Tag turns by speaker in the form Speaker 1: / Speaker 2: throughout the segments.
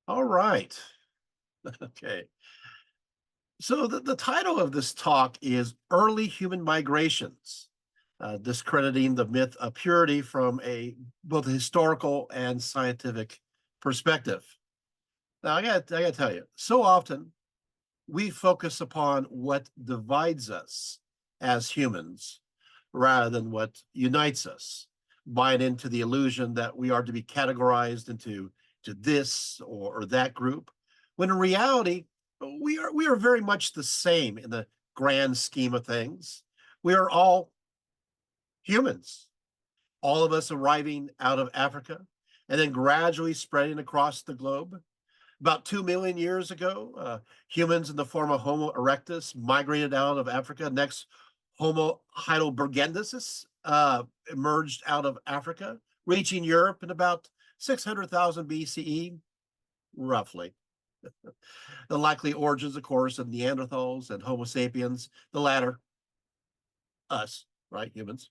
Speaker 1: All right. Okay. So the title of this talk is Early Human Migrations, discrediting the myth of purity from a both historical and scientific perspective. Now, I gotta tell you, so often we focus upon what divides us as humans rather than what unites us, buying into the illusion that we are to be categorized into this or that group, when in reality, we are very much the same in the grand scheme of things. We are all humans, all of us arriving out of Africa and then gradually spreading across the globe. About 2 million years ago, humans in the form of Homo erectus migrated out of Africa. Next, Homo heidelbergensis emerged out of Africa, reaching Europe in about 600,000 BCE, roughly. The likely origins, of course, of Neanderthals and Homo sapiens, the latter, us, right, humans.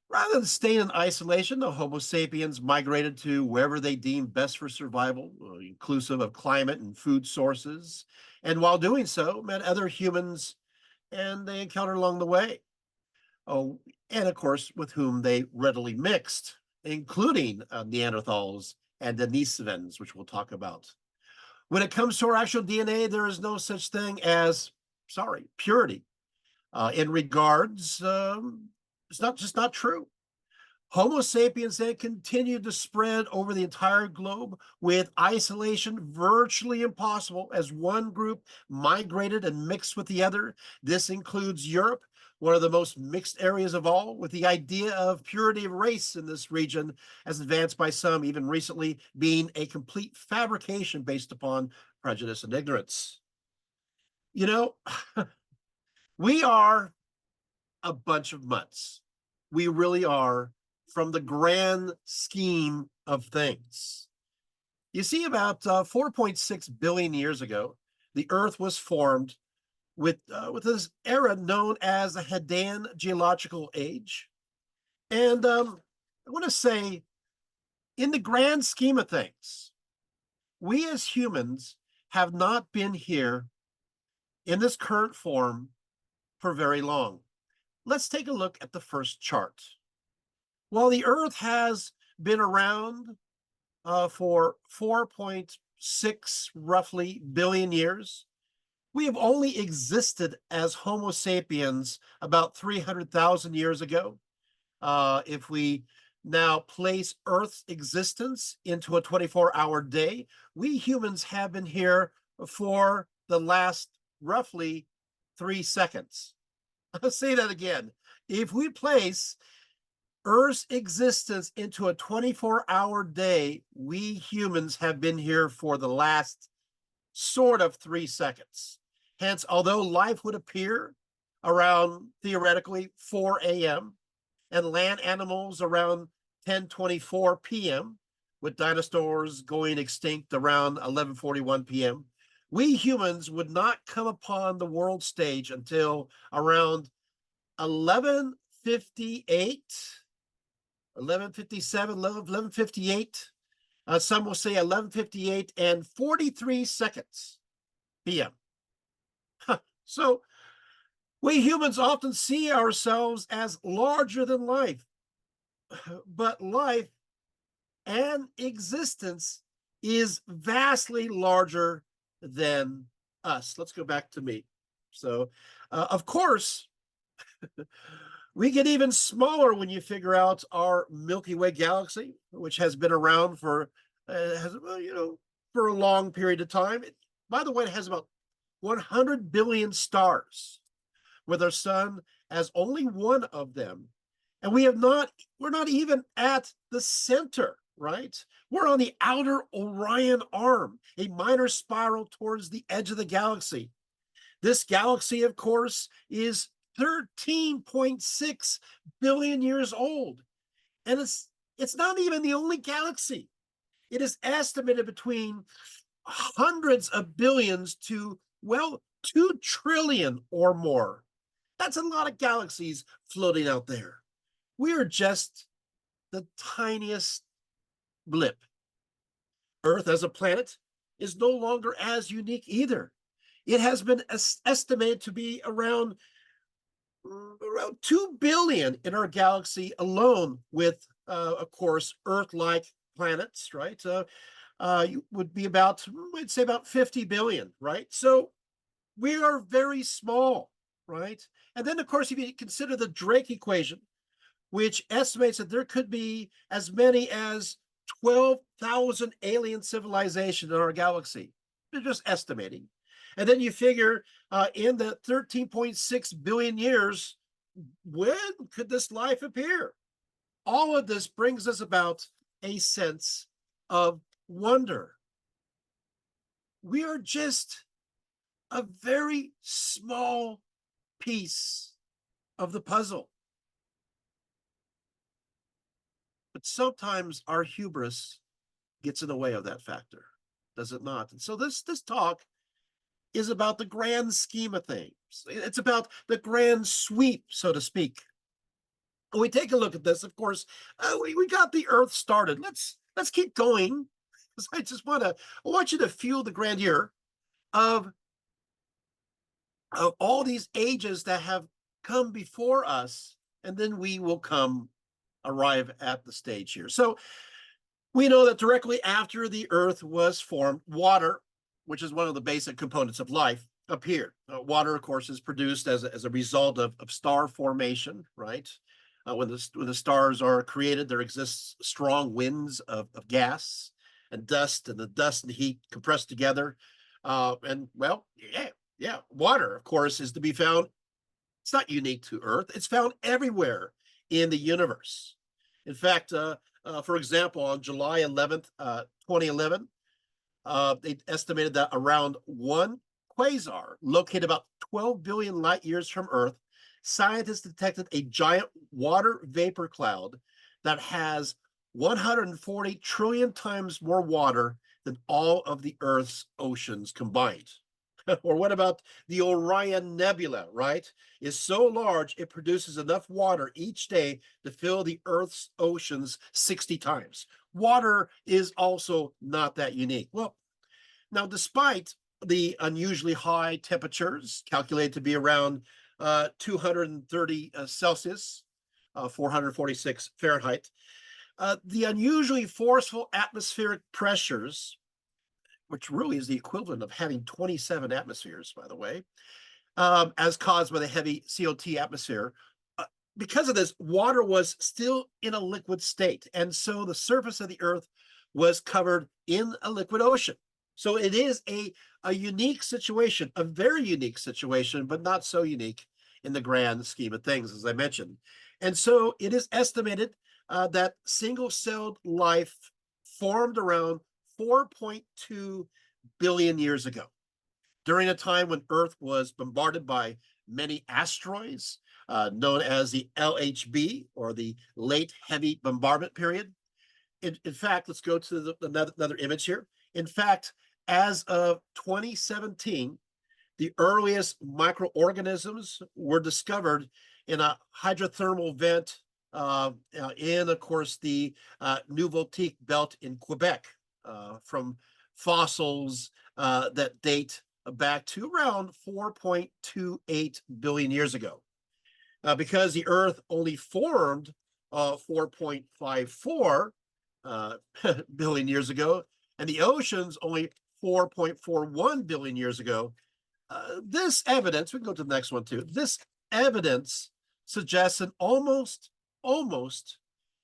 Speaker 1: Rather than staying in isolation, the Homo sapiens migrated to wherever they deemed best for survival, inclusive of climate and food sources. And while doing so, met other humans and they encountered along the way. Oh, and of course, with whom they readily mixed, including Neanderthals and Denisovans, which we'll talk about. When it comes to our actual DNA, there is no such thing as, sorry, purity. In regards, it's not true. Homo sapiens then continued to spread over the entire globe with isolation virtually impossible as one group migrated and mixed with the other. This includes Europe, one of the most mixed areas of all, with the idea of purity of race in this region, as advanced by some even recently, being a complete fabrication based upon prejudice and ignorance. You know, we are a bunch of mutts. We really are from the grand scheme of things. You see, about 4.6 billion years ago, the Earth was formed with this era known as the Hadean geological age. And I want to say, in the grand scheme of things, we as humans have not been here in this current form for very long. Let's take a look at the first chart. While the Earth has been around for 4.6 roughly billion years, we have only existed as Homo sapiens about 300,000 years ago. If we now place Earth's existence into a 24-hour day, we humans have been here for the last roughly 3 seconds. I'll say that again. If we place Earth's existence into a 24-hour day, we humans have been here for the last sort of 3 seconds. Hence, although life would appear around theoretically 4 a.m. and land animals around 10:24 p.m., with dinosaurs going extinct around 11:41 p.m., we humans would not come upon the world stage until around 11:58, 11:57, 11:58. Some will say 11:58 and 43 seconds p.m. So we humans often see ourselves as larger than life, but life and existence is vastly larger than us. Let's go back to me. So, of course, we get even smaller when you figure out our Milky Way galaxy, which has been around for for a long period of time. By the way, it has about 100 billion stars, with our sun as only one of them. And we're not even at the center, right? We're on the outer Orion arm, a minor spiral towards the edge of the galaxy. This galaxy, of course, is 13.6 billion years old. And it's not even the only galaxy. It is estimated between hundreds of billions to, well, 2 trillion or more. That's a lot of galaxies floating out there. We are just the tiniest blip. Earth as a planet is no longer as unique either. It has been estimated to be around 2 billion in our galaxy alone, with, of course, Earth-like planets, right? Would be about, I'd say about 50 billion, right? So we are very small, right? And then, of course, if you consider the Drake equation, which estimates that there could be as many as 12,000 alien civilizations in our galaxy. They're just estimating. And then you figure in the 13.6 billion years, when could this life appear? All of this brings us about a sense of wonder. We are just a very small piece of the puzzle. But sometimes our hubris gets in the way of that factor, does it not? And so this talk is about the grand scheme of things. It's about the grand sweep, so to speak. When we take a look at this, of course, we got the Earth started. Let's keep going, because I want you to feel the grandeur of all these ages that have come before us, and then we will arrive at the stage here. So we know that directly after the Earth was formed, water, which is one of the basic components of life, appeared. Water, of course, is produced as a result of star formation, right? When the stars are created, there exists strong winds of gas and dust, and the dust and heat compressed together. Water, of course, is to be found. It's not unique to Earth. It's found everywhere in the universe. In fact, for example, on July 11th, 2011, they estimated that around one quasar located about 12 billion light years from Earth, scientists detected a giant water vapor cloud that has 140 trillion times more water than all of the Earth's oceans combined. Or what about the Orion Nebula, right? Is so large it produces enough water each day to fill the Earth's oceans 60 times. Water is also not that unique. Well, now, despite the unusually high temperatures, calculated to be around 230 Celsius, 446 Fahrenheit, the unusually forceful atmospheric pressures, which really is the equivalent of having 27 atmospheres, by the way, as caused by the heavy CO2 atmosphere. Because of this, water was still in a liquid state, and so the surface of the Earth was covered in a liquid ocean. So it is a unique situation, a very unique situation, but not so unique in the grand scheme of things, as I mentioned. And so it is estimated that single-celled life formed around 4.2 billion years ago, during a time when Earth was bombarded by many asteroids, known as the LHB, or the Late Heavy Bombardment Period. In fact, let's go to another image here. In fact, as of 2017, the earliest microorganisms were discovered in a hydrothermal vent in, of course, the Nouveau-Tique belt in Quebec, from fossils that date back to around 4.28 billion years ago. Because the Earth only formed 4.54 billion years ago, and the oceans only 4.41 billion years ago, this evidence, we can go to the next one too, this evidence suggests an almost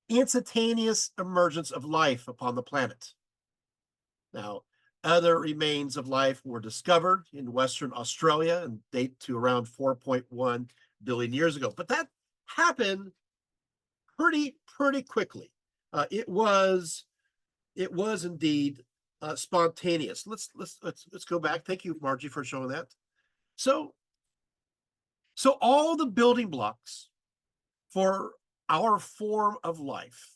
Speaker 1: instantaneous emergence of life upon the planet. Now, other remains of life were discovered in Western Australia and date to around 4.1 billion years ago. But that happened pretty quickly. It was indeed spontaneous. Let's go back. Thank you, Margie, for showing that. So all the building blocks for our form of life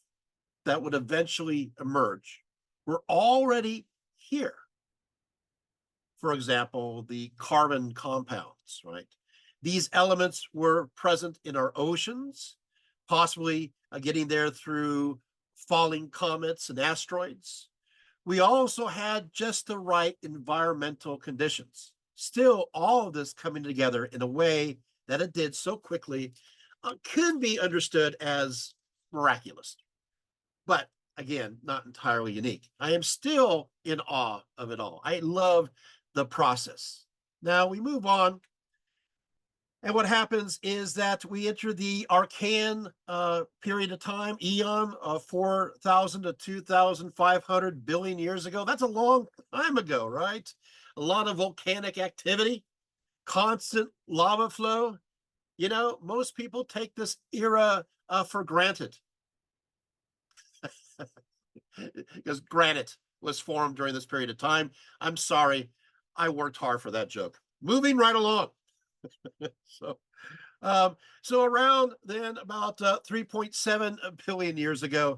Speaker 1: that would eventually emerge were already here. For example, the carbon compounds, right? These elements were present in our oceans, possibly getting there through falling comets and asteroids. We also had just the right environmental conditions. Still, all of this coming together in a way that it did so quickly can be understood as miraculous. But again, not entirely unique. I am still in awe of it all. I love the process. Now we move on. And what happens is that we enter the Archean period of time, eon of 4,000 to 2,500 billion years ago. That's a long time ago, right? A lot of volcanic activity, constant lava flow. You know, most people take this era for granted because granite was formed during this period of time. I'm sorry, I worked hard for that joke. Moving right along. so, so around then, about 3.7 billion years ago,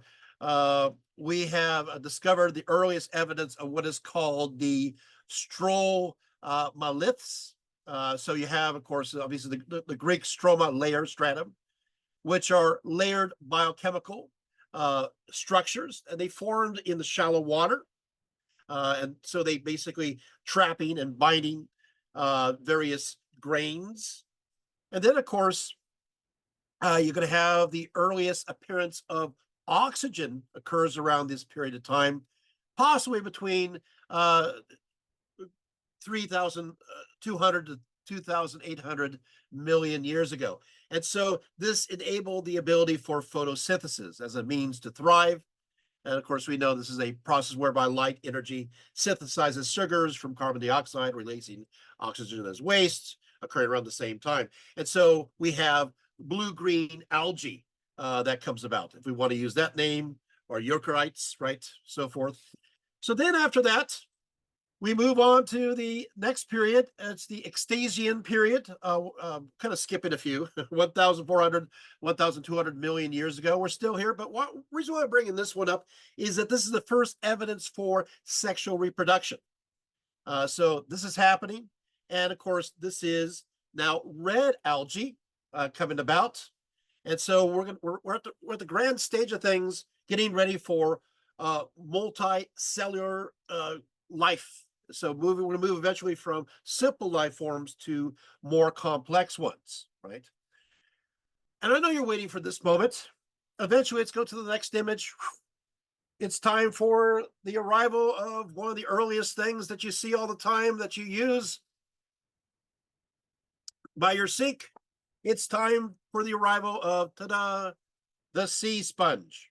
Speaker 1: we have discovered the earliest evidence of what is called the stromatoliths. So you have, of course, obviously the Greek stroma, layer, stratum, which are layered biochemical structures, and they formed in the shallow water. And so they basically trapping and binding various grains. And then, of course, you're going to have the earliest appearance of oxygen occurs around this period of time, possibly between 3,200 to 2,800 million years ago. And so this enabled the ability for photosynthesis as a means to thrive. And of course, we know this is a process whereby light energy synthesizes sugars from carbon dioxide, releasing oxygen as waste, occurring around the same time. And so we have blue-green algae that comes about, if we want to use that name, or eukaryotes, right, so forth. So then after that, we move on to the next period. It's the Extinction period, kind of skipping a few, 1,400, 1,200 million years ago. We're still here, but what reason why I'm bringing this one up is that this is the first evidence for sexual reproduction. So this is happening. And of course, this is now red algae coming about. And so we're at the grand stage of things, getting ready for multicellular life. So we're going to move eventually from simple life forms to more complex ones, right? And I know you're waiting for this moment. Eventually, let's go to the next image. It's time for the arrival of one of the earliest things that you see all the time that you use by your sink. It's time for the arrival of, ta-da, the sea sponge.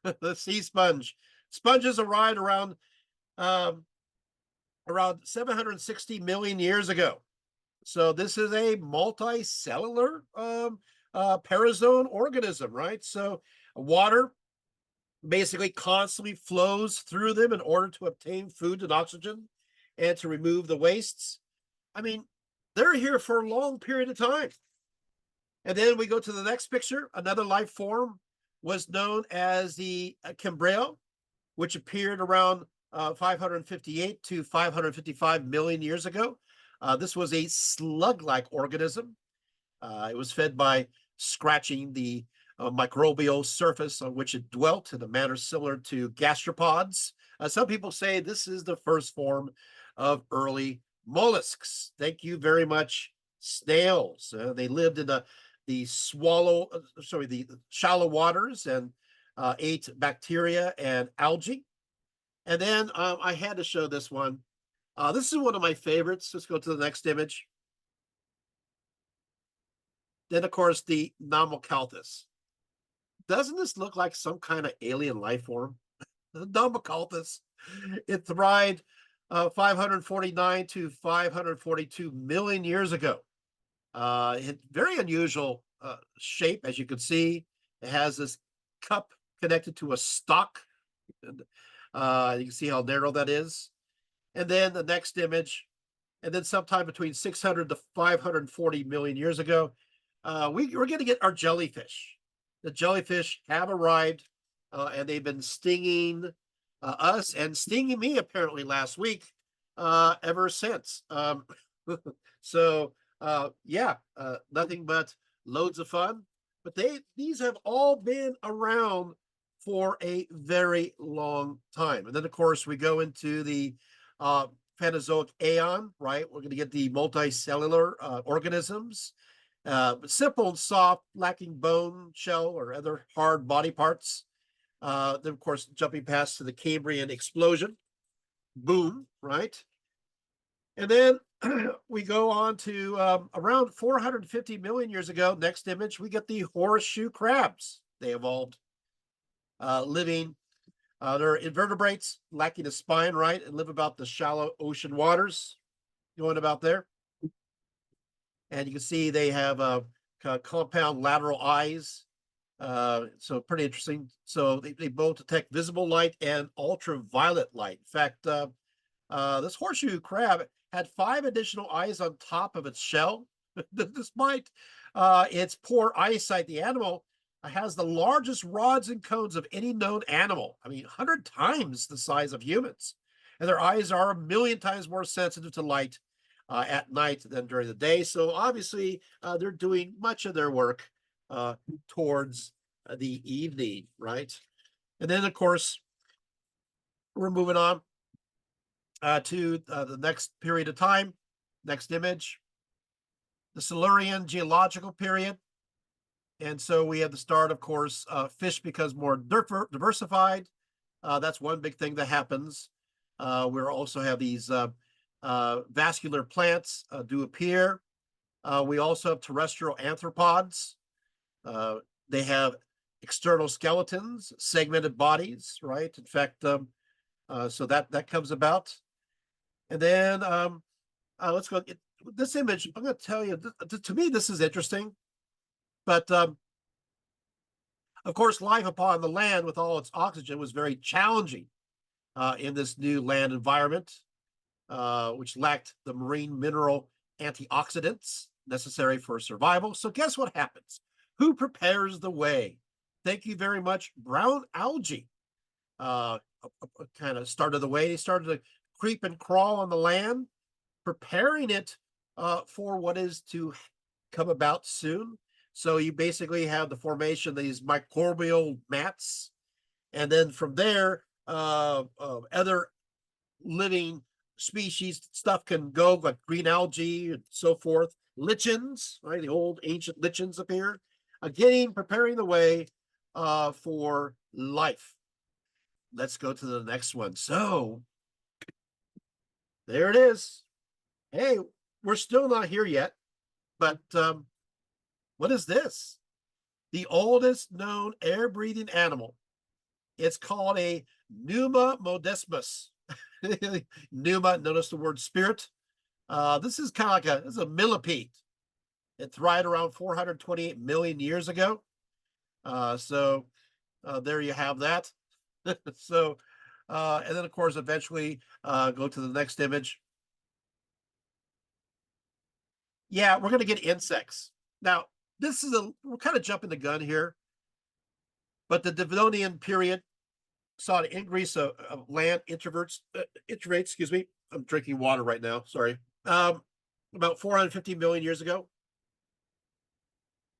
Speaker 1: The sea sponge. Sponges arrived around 760 million years ago. So this is a multicellular parazone organism, right? So water basically constantly flows through them in order to obtain food and oxygen and to remove the wastes. I mean, they're here for a long period of time. And then we go to the next picture. Another life form was known as the Cambrial, which appeared around 558 to 555 million years ago. This was a slug-like organism. It was fed by scratching the microbial surface on which it dwelt in a manner similar to gastropods. Some people say this is the first form of early mollusks. Thank you very much, snails. They lived in the shallow waters and ate bacteria and algae. And then I had to show this one. This is one of my favorites. Let's go to the next image. Then, of course, the Namocalthus. Doesn't this look like some kind of alien life form? The Namocalthus. It thrived 549 to 542 million years ago. Very unusual shape, as you can see. It has this cup connected to a stalk. You can see how narrow that is. And then the next image, and then sometime between 600 to 540 million years ago, we're going to get our jellyfish. The jellyfish have arrived, and they've been stinging us and stinging me apparently last week ever since. So nothing but loads of fun. But these have all been around for a very long time. And then, of course, we go into the Paleozoic Aeon, right? We're going to get the multicellular organisms, simple and soft, lacking bone, shell, or other hard body parts. Then, of course, jumping past to the Cambrian explosion, boom, right? And then we go on to around 450 million years ago. Next image, we get the horseshoe crabs. They evolved, living. They're invertebrates, lacking a spine, right, and live about the shallow ocean waters. Going about there, and you can see they have compound lateral eyes. So pretty interesting. So they both detect visible light and ultraviolet light. In fact, this horseshoe crab had 5 additional eyes on top of its shell. Despite its poor eyesight, the animal has the largest rods and cones of any known animal. I mean, 100 times the size of humans. And their eyes are 1,000,000 times more sensitive to light at night than during the day. So obviously, they're doing much of their work towards the evening, right? And then, of course, we're moving on to the next period of time. Next image, the Silurian geological period. And so we have the start, of course, fish becomes more diversified. That's one big thing that happens. We also have these vascular plants do appear. We also have terrestrial arthropods. They have external skeletons, segmented bodies, right? In fact, so that comes about. And then let's go. This image, I'm going to tell you, to me, this is interesting. But of course, life upon the land with all its oxygen was very challenging in this new land environment, which lacked the marine mineral antioxidants necessary for survival. So guess what happens? Who prepares the way? Thank you very much. Brown algae kind of started the way. They started to creep and crawl on the land, preparing it for what is to come about soon. So you basically have the formation of these microbial mats. And then from there, other living species stuff can go, like green algae and so forth. Lichens, right? The old ancient lichens appear, again, preparing the way for life. Let's go to the next one. So there it is. Hey, we're still not here yet, but what is this? The oldest known air-breathing animal. It's called a Numa modesmus. Numa, notice the word spirit. This is kind of like this is a millipede. It thrived around 428 million years ago. So there you have that. So, and then of course, eventually go to the next image. Yeah, we're going to get insects. Now, we're kind of jumping the gun here, but the Devonian period saw an increase of land introverts, excuse me. I'm drinking water right now. Sorry. About 450 million years ago.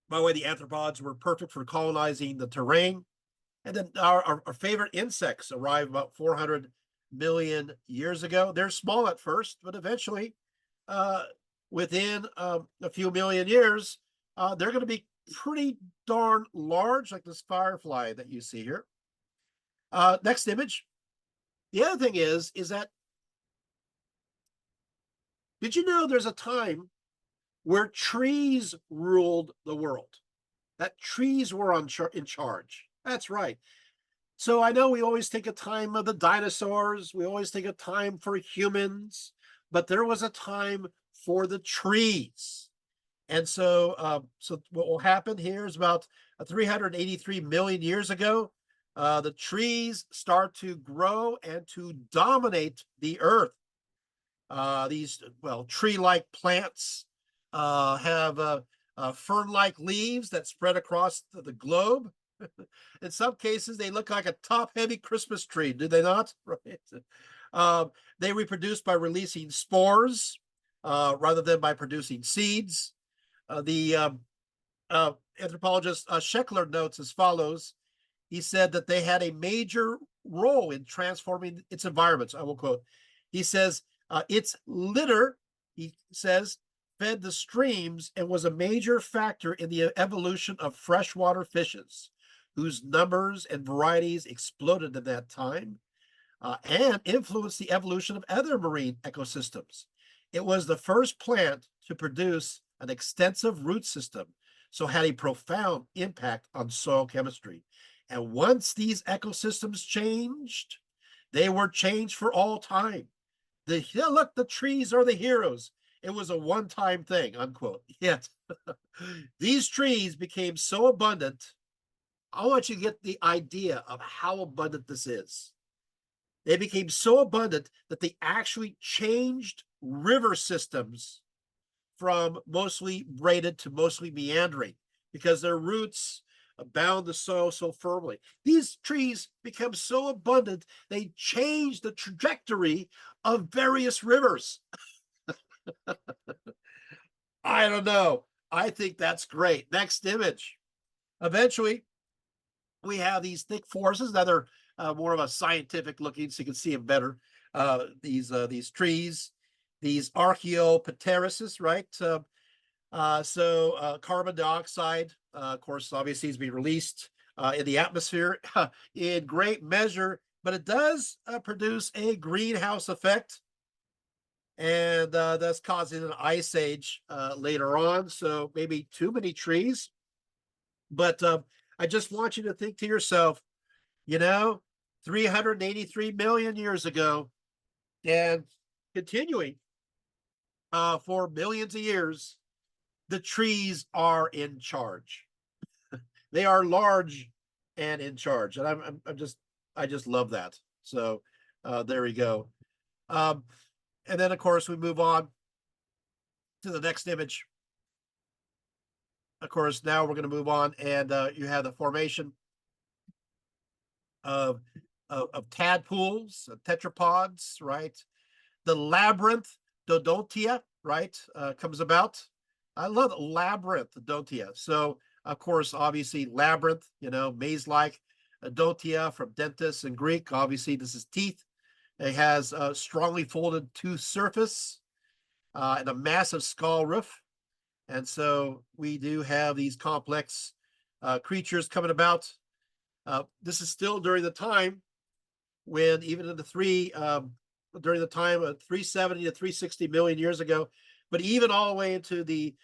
Speaker 1: By the way, the arthropods were perfect for colonizing the terrain. And then our favorite insects arrived about 400 million years ago. They're small at first, but eventually, within a few million years, they're going to be pretty darn large, like this firefly that you see here. Next image. The other thing is that, did you know there's a time where trees ruled the world? That trees were in charge. That's right. So I know we always think of time of the dinosaurs. We always think of time for humans, but there was a time for the trees. And so, so what will happen here is about 383 million years ago, the trees start to grow and to dominate the earth. These, well, tree-like plants have fern-like leaves that spread across the globe. In some cases, they look like a top-heavy Christmas tree, do they not? Right. They reproduce by releasing spores rather than by producing seeds. The anthropologist Scheckler notes as follows: he said that they had a major role in transforming its environments. I will quote. He says, its litter, he says, fed the streams and was a major factor in the evolution of freshwater fishes, whose numbers and varieties exploded in that time, and influenced the evolution of other marine ecosystems. It was the first plant to produce an extensive root system, so had a profound impact on soil chemistry. And once these ecosystems changed, they were changed for all time. Look, the trees are the heroes. It was a one-time thing, unquote. Yet these trees became so abundant. I want you to get the idea of how abundant this is. They became so abundant that they actually changed river systems from mostly braided to mostly meandering because their roots bound the soil so firmly. These trees become so abundant, they change the trajectory of various rivers. I don't know. I think that's great. Next image. Eventually, we have these thick forests. Now they're more of a scientific looking, so you can see them better. These trees, these archaeopterysis, right? Carbon dioxide, of course, obviously is being released in the atmosphere in great measure, but it does produce a greenhouse effect, and that's causing an ice age later on. So maybe too many trees. But I just want you to think to yourself, 383 million years ago, and continuing for millions of years, the trees are in charge. They are large and in charge, and I just love that. So there we go. And then of course we move on to the next image. Of course, now we're going to move on, and you have the formation of tadpoles, tetrapods, right? The labyrinth Dodontia, right, comes about. I love labyrinth Dodontia. So, of course, obviously, labyrinth, maze-like. Odontia from dentist in Greek. Obviously, this is teeth. It has a strongly folded tooth surface and a massive skull roof. And so we do have these complex creatures coming about. This is still during the time when, even in the during the time of 370 to 360 million years ago, but even all the way into the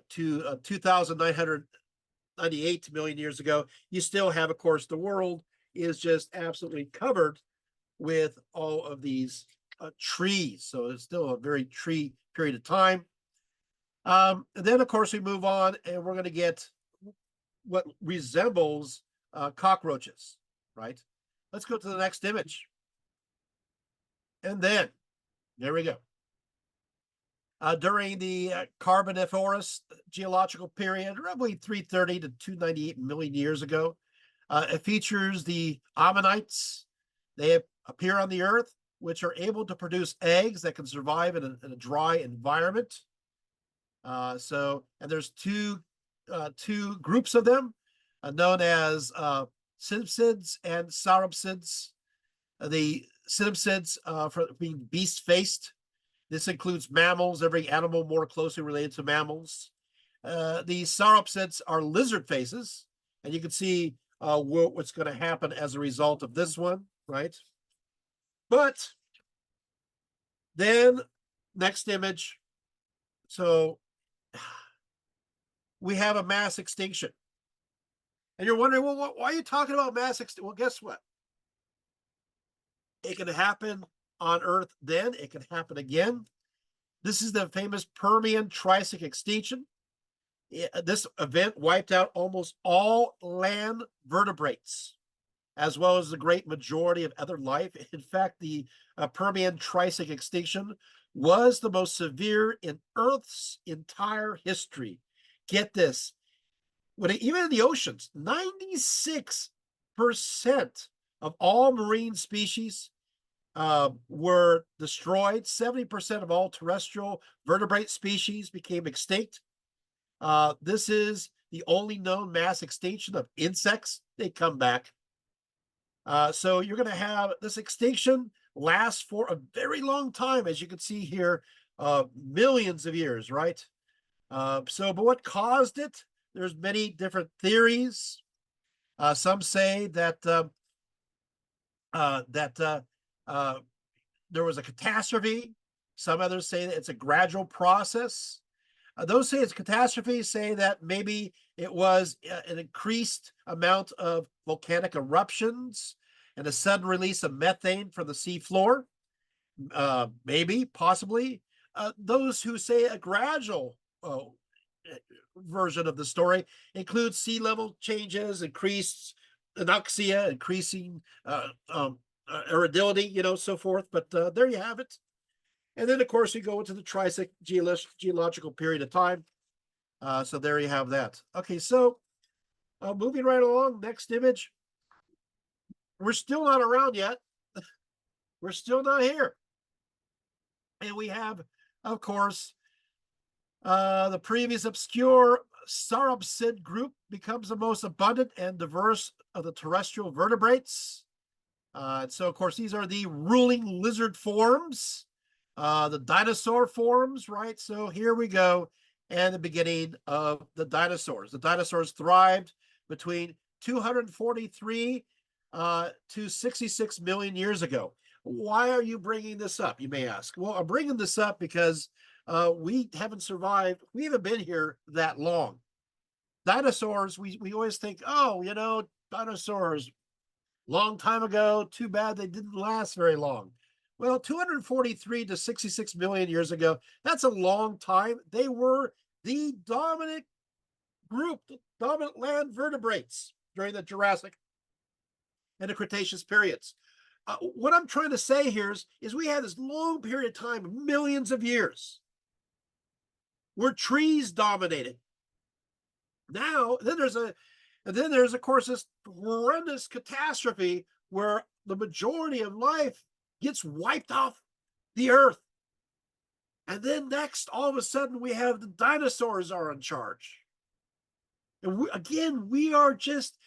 Speaker 1: 2,998 million years ago, you still have, of course, the world is just absolutely covered with all of these trees. So it's still a very tree period of time. And then, of course, we move on, and we're going to get what resembles cockroaches, right? Let's go to the next image. And then, there we go. During the Carboniferous geological period, roughly 330 to 298 million years ago, it features the hominins. They appear on the Earth, which are able to produce eggs that can survive in a dry environment. And there's two groups of them, known as synapsids and sauropsids. The synapsids for being beast-faced. This includes mammals, every animal more closely related to mammals. The sauropsids are lizard faces, and you can see what's going to happen as a result of this one, right? But then, next image. So we have a mass extinction. And you're wondering, well, why are you talking about mass extinction? Well, guess what? It can happen on Earth then. It can happen again. This is the famous Permian-Triassic extinction. This event wiped out almost all land vertebrates, as well as the great majority of other life. In fact, the Permian-Triassic extinction was the most severe in Earth's entire history. Get this. Even in the oceans, 96% of all marine species were destroyed. 70% of all terrestrial vertebrate species became extinct. This is the only known mass extinction of insects. They come back. So you're going to have this extinction last for a very long time, as you can see here, millions of years, right? But what caused it? There's many different theories. Some say that there was a catastrophe. Some others say that it's a gradual process. Those say it's a catastrophe say that maybe it was an increased amount of volcanic eruptions and a sudden release of methane from the sea floor. Maybe, possibly. Those who say a gradual version of the story includes sea level changes, increased anoxia, increasing aridity, so forth. But there you have it. And then, of course, we go into the Triassic geological period of time. So there you have that. Okay, so moving right along, next image. We're still not around yet. We're still not here. And we have, of course, the previous obscure sauropsid group becomes the most abundant and diverse of the terrestrial vertebrates. And so, of course, these are the ruling lizard forms, the dinosaur forms, right? So here we go, and the beginning of the dinosaurs. The dinosaurs thrived between 243 to 66 million years ago. Why are you bringing this up, you may ask? Well, I'm bringing this up because we haven't survived. We haven't been here that long. Dinosaurs, we always think, oh, dinosaurs, long time ago, too bad they didn't last very long. Well, 243 to 66 million years ago, that's a long time. They were the dominant group, the dominant land vertebrates during the Jurassic and the Cretaceous periods. What I'm trying to say here is we had this long period of time, millions of years, where trees dominated. Now, then there's of course this horrendous catastrophe where the majority of life gets wiped off the earth. And then next, all of a sudden, we have the dinosaurs are in charge. And we are just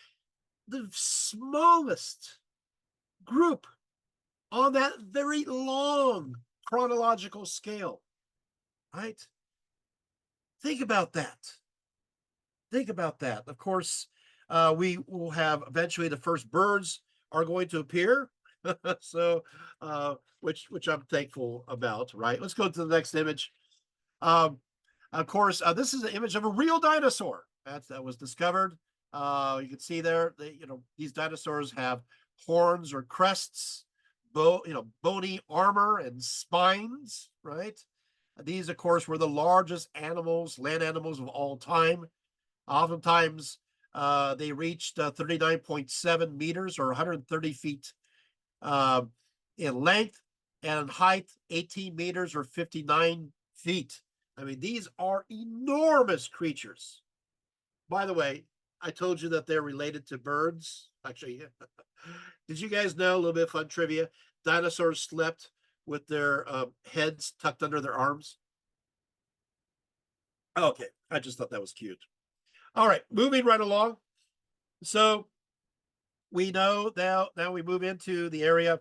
Speaker 1: the smallest group on that very long chronological scale, right? Think about that. Think about that. Of course, we will have eventually the first birds are going to appear. So, which I'm thankful about, right? Let's go to the next image. Of course, this is an image of a real dinosaur that was discovered. You can see there, these dinosaurs have horns or crests, bony armor and spines, right? These, of course, were the largest land animals of all time. Oftentimes, they reached 39.7 meters or 130 feet in length, and in height, 18 meters or 59 feet. I mean, these are enormous creatures. By the way, I told you that they're related to birds. Actually, did you guys know, a little bit of fun trivia, dinosaurs slept with their heads tucked under their arms? Okay, I just thought that was cute. All right, moving right along. So we know now we move into the area,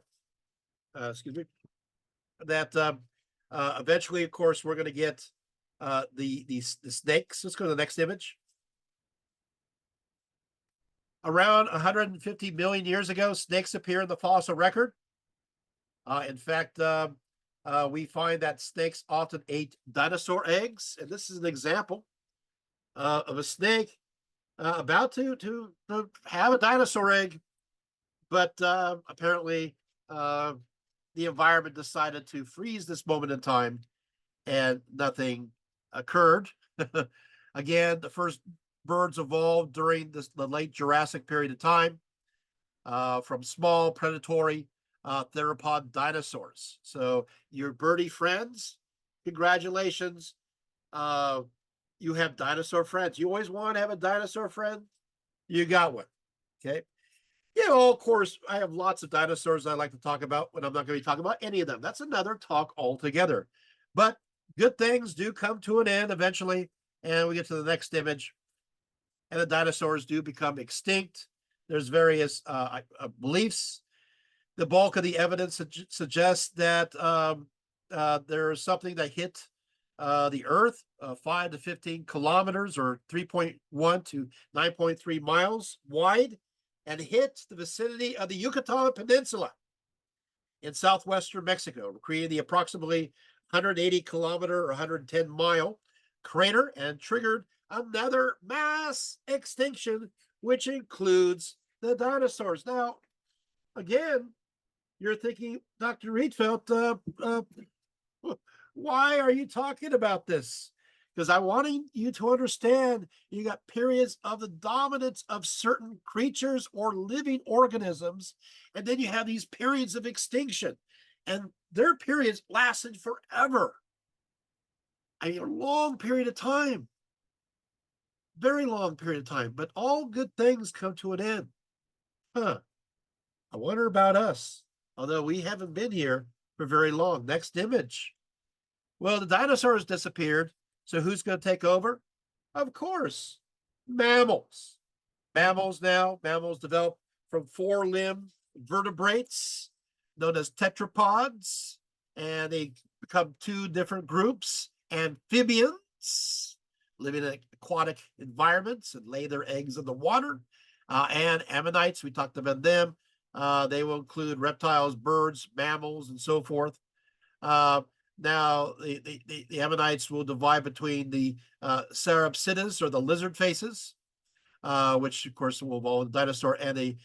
Speaker 1: that eventually, of course, we're going to get the snakes. Let's go to the next image. Around 150 million years ago, snakes appear in the fossil record. In fact, we find that snakes often ate dinosaur eggs, and this is an example of a snake about to have a dinosaur egg, but apparently the environment decided to freeze this moment in time, and nothing occurred. Again, the first birds evolved during the late Jurassic period of time from small predatory theropod dinosaurs. So your birdie friends, congratulations. You have dinosaur friends. You always want to have a dinosaur friend? You got one. Okay. Of course, I have lots of dinosaurs I like to talk about, but I'm not going to be talking about any of them. That's another talk altogether. But good things do come to an end eventually. And we get to the next image. and the dinosaurs do become extinct. There's various beliefs. The bulk of the evidence suggests that there is something that hit the Earth 5 to 15 kilometers or 3.1 to 9.3 miles wide and hit the vicinity of the Yucatan Peninsula in southwestern Mexico, creating the approximately 180 kilometer or 110 mile crater and triggered another mass extinction, which includes the dinosaurs. Now, again, you're thinking, Dr. Rietveld, why are you talking about this? Because I want you to understand you got periods of the dominance of certain creatures or living organisms, and then you have these periods of extinction, and their periods lasted forever. I mean, a long period of time, very long period of time, but all good things come to an end. Huh. I wonder about us, although we haven't been here for very long. Next image. Well, the dinosaurs disappeared. So who's going to take over? Of course, mammals. Mammals develop from four-limb vertebrates known as tetrapods, and they become two different groups: amphibians, living in aquatic environments and lay their eggs in the water, and ammonites. We talked about them. They will include reptiles, birds, mammals, and so forth. Now, the ammonites will divide between the Sauropsids, or the lizard faces, which of course will evolve in the dinosaur, and the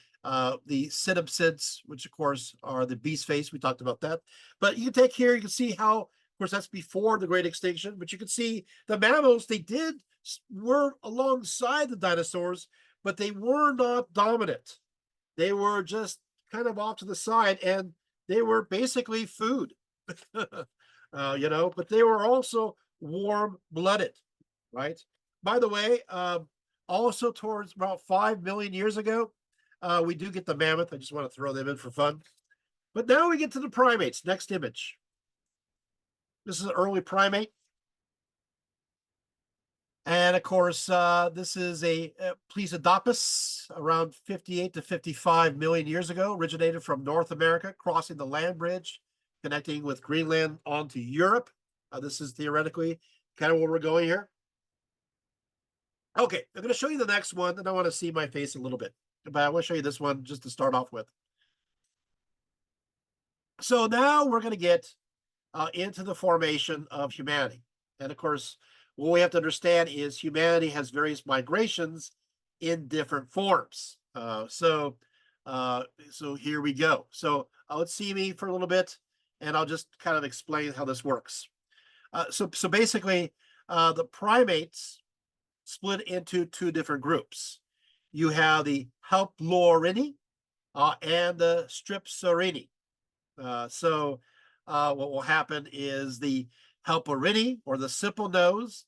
Speaker 1: Synapsids, which of course are the beast face. We talked about that. But you take here, you can see how, of course, that's before the Great Extinction. But you can see the mammals, were alongside the dinosaurs, but they were not dominant. They were just kind of off to the side, and they were basically food. But they were also warm-blooded, right? By the way, also towards about 5 million years ago, we do get the mammoth. I just want to throw them in for fun. But now we get to the primates. Next image. This is an early primate. And of course, this is a Plesiodoppus around 58 to 55 million years ago, originated from North America, crossing the land bridge, connecting with Greenland onto Europe. This is theoretically kind of where we're going here. Okay, I'm going to show you the next one, and I want to see my face a little bit. But I want to show you this one just to start off with. So now we're going to get into the formation of humanity. And of course, what we have to understand is humanity has various migrations in different forms. So here we go. So let's see me for a little bit, and I'll just kind of explain how this works. So basically, the primates split into two different groups. You have the Haplorini and the Strepsirini. What will happen is the Haplorini, or the simple nose,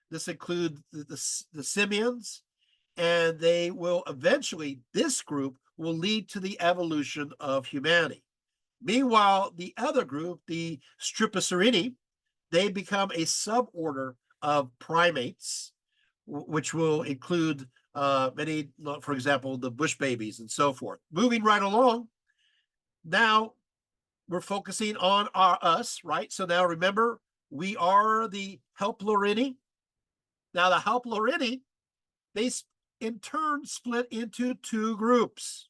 Speaker 1: this includes the simians, and they will eventually, this group will lead to the evolution of humanity. Meanwhile, the other group, the Strepsirini, they become a suborder of primates, which will include many, for example, the bush babies and so forth. Moving right along, now we're focusing on us, right? So now remember, we are the Haplorini. Now the Haplorini, they in turn split into two groups.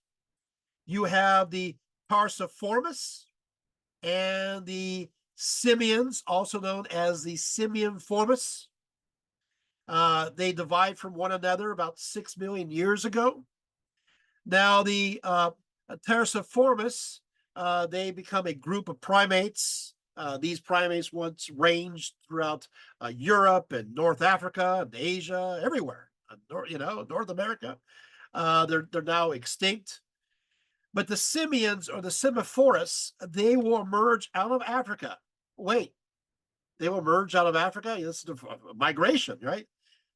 Speaker 1: You have the Tarsiformes and the simians, also known as the Simianformes. They divide from one another about 6 million years ago. Now the Tarsiformes, they become a group of primates. These primates once ranged throughout Europe and North Africa and Asia, everywhere. North America. They're now extinct. But the simians, or the Simiphorus, they will emerge out of Africa. Wait, they will emerge out of Africa? This is a migration, right?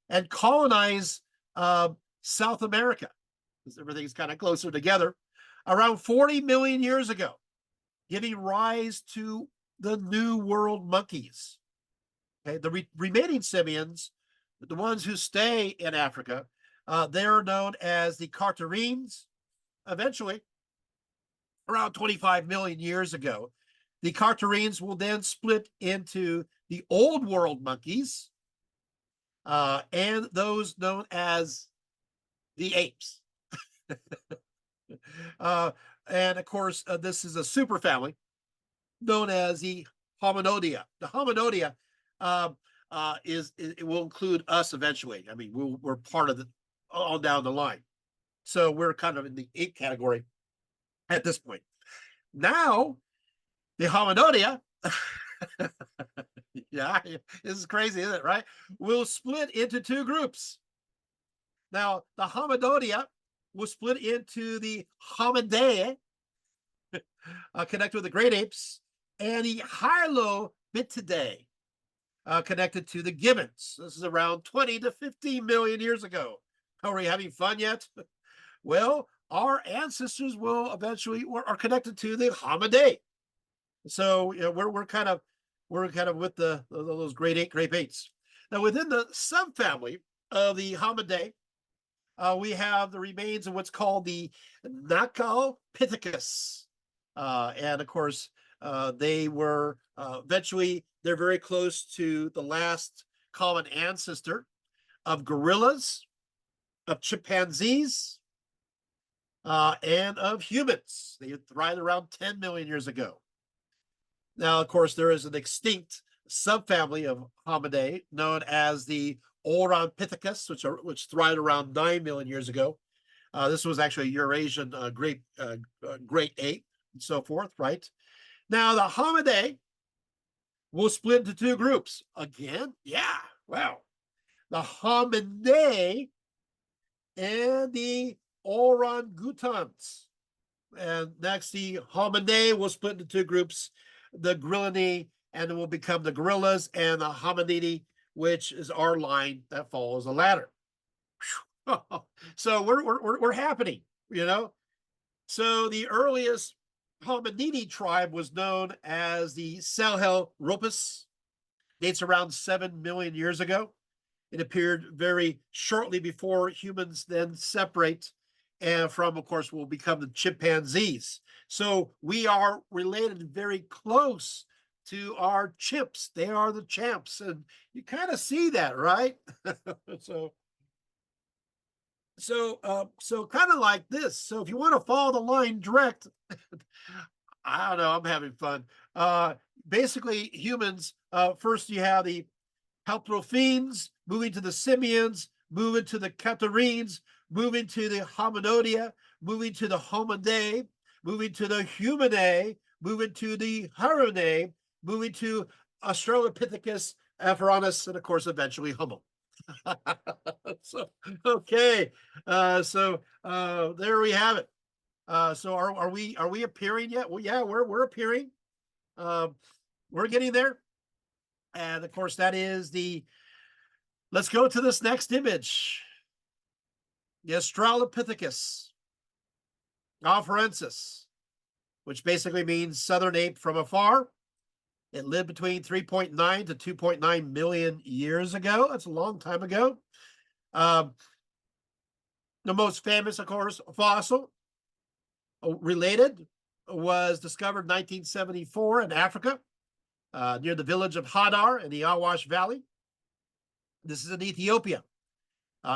Speaker 1: And colonize South America, because everything's kind of closer together, around 40 million years ago, giving rise to the New World monkeys. Okay, the remaining simians The ones who stay in Africa, they're known as the Carterines. Eventually, around 25 million years ago, the Carterines will then split into the old world monkeys and those known as the apes. uh, and of course, this is a superfamily known as the hominodia. The hominodia it will include us eventually. I mean, we're part of the all down the line. So we're kind of in the ape category at this point. Now, the hominodia, yeah, this is crazy, isn't it, right? Will split into two groups. Now, the hominodia will split into the hominidae, connected with the great apes, and the Hylobitidae, connected to the gibbons. This is around 20 to 15 million years ago. Are we having fun yet? Well, our ancestors will eventually are connected to the hominidae. So you know, we're kind of with those great apes. Now within the subfamily of the hominidae, we have the remains of what's called the Nacopithecus, and of course they were eventually they're very close to the last common ancestor of gorillas, of chimpanzees, and of humans. They thrived around 10 million years ago. Now, of course, there is an extinct subfamily of hominidae known as the Auranopithecus, which thrived around 9 million years ago. This was actually a Eurasian great ape and so forth, right? Now, the hominidae will split into two groups. Again, yeah, wow. The hominidae and the orangutans. And next, the hominidae will split into two groups, the gorillinae, and it will become the gorillas, and the hominidae, which is our line that follows the ladder. So we're happening, you know. So the earliest hominidae tribe was known as the Sahelropus, dates around 7 million years ago. It appeared very shortly before humans then separate, and from, of course, will become the chimpanzees. So we are related very close to our chimps. They are the champs, and you kind of see that, right? so kind of like this. So if you want to follow the line direct, I don't know, I'm having fun. Basically, humans, first you have the Haltrophines, moving to the simians, moving to the Catarines, moving to the hominodia, moving to the hominidae, moving to the humanae, moving to the hirinae, moving to Australopithecus, Afaronus, and of course, eventually Homo. So, okay, there we have it. So are we appearing yet? Well, yeah, we're appearing. We're getting there. And of course, that is let's go to this next image. The Australopithecus afarensis, which basically means southern ape from afar. It lived between 3.9 to 2.9 million years ago. That's a long time ago. The most famous, of course, fossil related was discovered in 1974 in Africa, near the village of Hadar in the Awash Valley. This is in Ethiopia.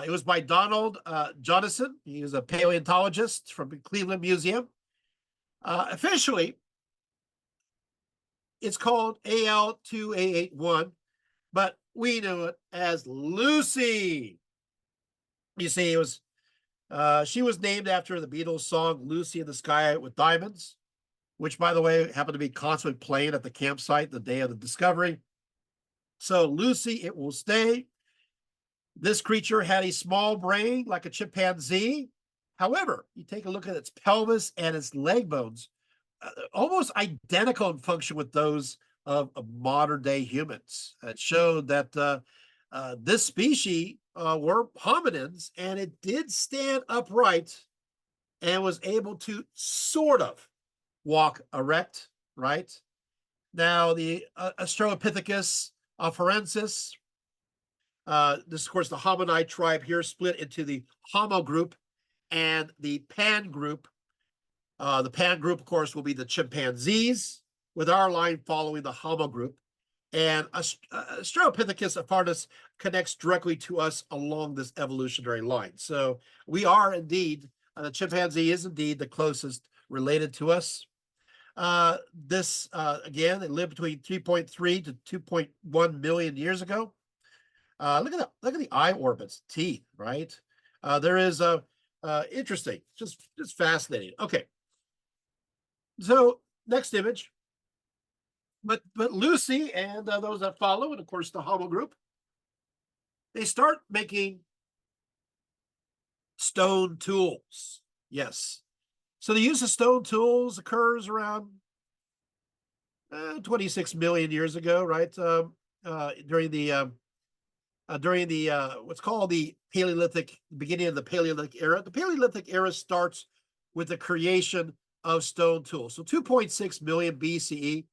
Speaker 1: It was by Donald Jonasson. He was a paleontologist from the Cleveland Museum. Officially, it's called AL2881, but we knew it as Lucy. You see, she was named after the Beatles song Lucy in the Sky with Diamonds, which, by the way, happened to be constantly playing at the campsite the day of the discovery. So Lucy, it will stay. This creature had a small brain like a chimpanzee. However, you take a look at its pelvis and its leg bones, almost identical in function with those of modern day humans. It showed that this species were hominins, and it did stand upright and was able to sort of walk erect, right? Now, the Australopithecus afarensis, This, of course, the hominid tribe here split into the Homo group and the Pan group. The Pan group, of course, will be the chimpanzees, with our line following the Homo group. And Australopithecus afarensis connects directly to us along this evolutionary line. So we are indeed, the chimpanzee is indeed the closest related to us. Again, they lived between 3.3 to 2.1 million years ago. Look at the eye orbits, teeth, right? There is a interesting, just fascinating. Okay, so next image. But Lucy and those that follow, and of course the Homo group, they start making stone tools. Yes. So the use of stone tools occurs around 26 million years ago, right? During the what's called the Paleolithic, beginning of the Paleolithic era. The Paleolithic era starts with the creation of stone tools. So 2.6 million BCE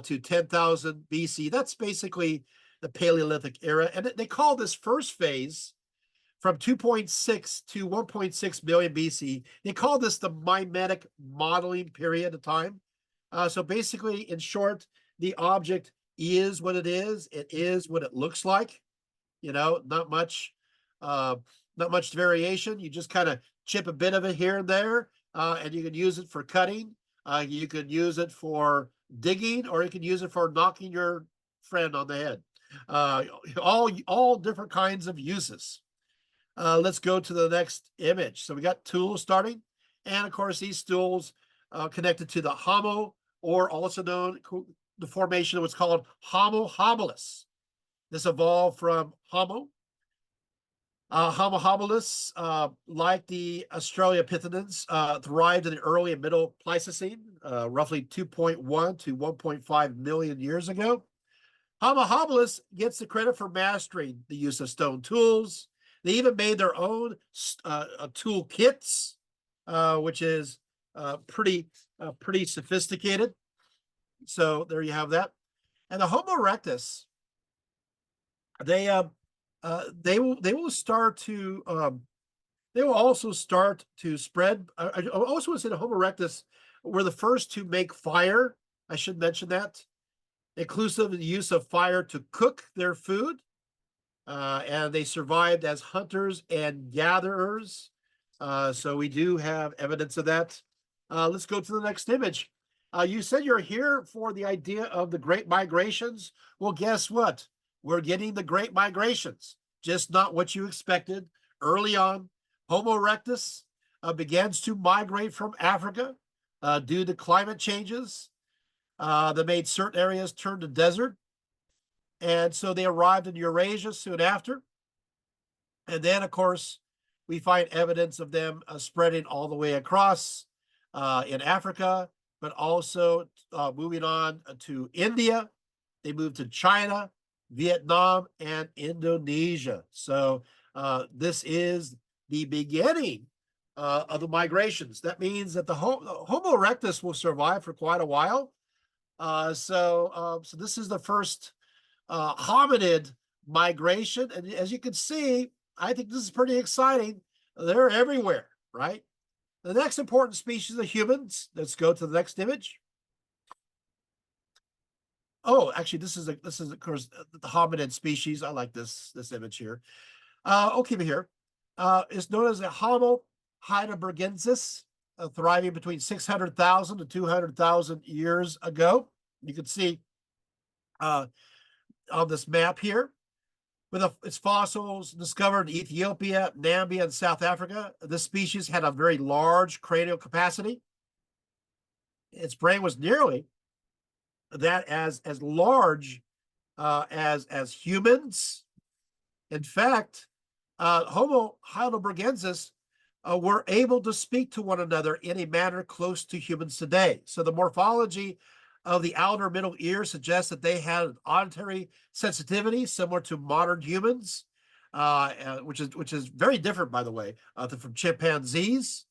Speaker 1: to 10,000 BC. That's basically the Paleolithic era. And they call this first phase from 2.6 to 1.6 million BC. They call this the mimetic modeling period of time. So basically, in short, the object is what it is. It is what it looks like. You know, not much variation. You just kind of chip a bit of it here and there, and you can use it for cutting. You could use it for digging, or you can use it for knocking your friend on the head. All different kinds of uses. Let's go to the next image. So we got tools starting, and of course these tools connected to the Homo, or also known the formation of what's called Homo habilis. This evolved from Homo. Homo habilis, like the Australopithecus, thrived in the early and middle Pleistocene, roughly 2.1 to 1.5 million years ago. Homo habilis gets the credit for mastering the use of stone tools. They even made their own tool kits, which is pretty sophisticated. So there you have that. And the Homo erectus, they will start to they will also start to spread. I also want to say the Homo erectus were the first to make fire. I should mention that, inclusive of the use of fire to cook their food. And they survived as hunters and gatherers. So we do have evidence of that. Let's go to the next image. You said you're here for the idea of the Great Migrations. Well, guess what? We're getting the Great Migrations, just not what you expected. Early on, Homo erectus begins to migrate from Africa due to climate changes that made certain areas turn to desert. And so they arrived in Eurasia soon after. And then, of course, we find evidence of them spreading all the way across in Africa, but also moving on to India. They moved to China, Vietnam, and Indonesia. So this is the beginning of the migrations. That means that the Homo erectus will survive for quite a while. So this is the first hominid migration. And as you can see, I think this is pretty exciting. They're everywhere, right? The next important species are humans. Let's go to the next image. Oh, actually, this is of course the hominid species. I like this image here. Okay, here. It's known as a Homo heidelbergensis, thriving between 600,000 to 200,000 years ago. You can see on this map here, with its fossils discovered in Ethiopia, Namibia, and South Africa. This species had a very large cranial capacity. Its brain was nearly that as large as humans. In fact, Homo heidelbergensis were able to speak to one another in a manner close to humans today. So the morphology of the outer middle ear suggests that they had an auditory sensitivity similar to modern humans, which is very different, by the way, from chimpanzees.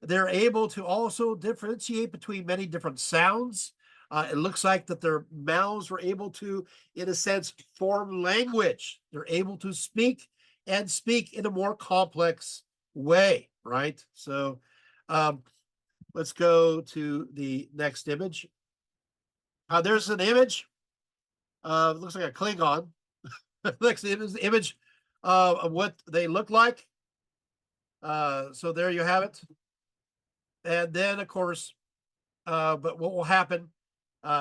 Speaker 1: They're able to also differentiate between many different sounds. It looks like that their mouths were able to, in a sense, form language. They're able to speak and speak in a more complex way, right? So let's go to the next image. There's an image. Looks like a Klingon. Next image of what they look like. So there you have it. And then, of course, but what will happen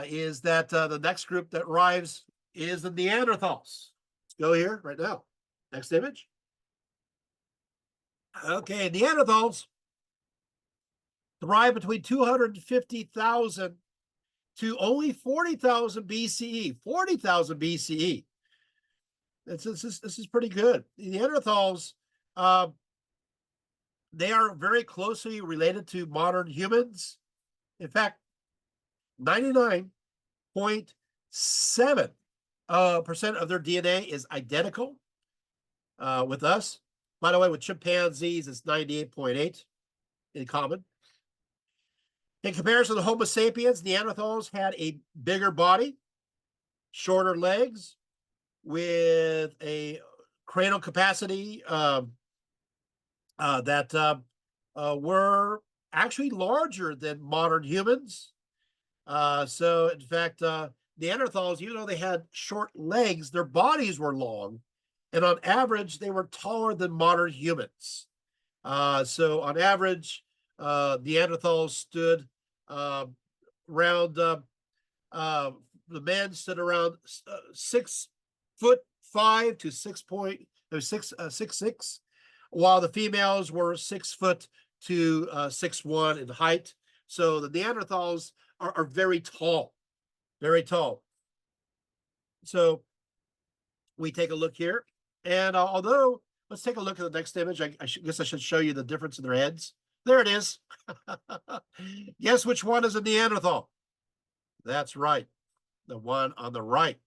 Speaker 1: is that the next group that arrives is the Neanderthals. Let's go here right now. Next image. Okay, Neanderthals thrive between 250,000 to only 40,000 BCE. 40,000 BCE. This is pretty good. The Neanderthals, they are very closely related to modern humans. In fact, 99.7% of their DNA is identical with us. By the way, with chimpanzees, it's 98.8 in common. In comparison to Homo sapiens, Neanderthals had a bigger body, shorter legs, with a cranial capacity that were actually larger than modern humans. So, in fact, Neanderthals, even though they had short legs, their bodies were long, and on average, they were taller than modern humans. So, on average, Neanderthals stood around the men stood around 6'5" to 6'6", while the females were 6 foot to 6'1" in height. So the Neanderthals are very tall, very tall. So we take a look here, and although let's take a look at the next image. I guess I should show you the difference in their heads. There it is. Guess which one is a Neanderthal? That's right, the one on the right.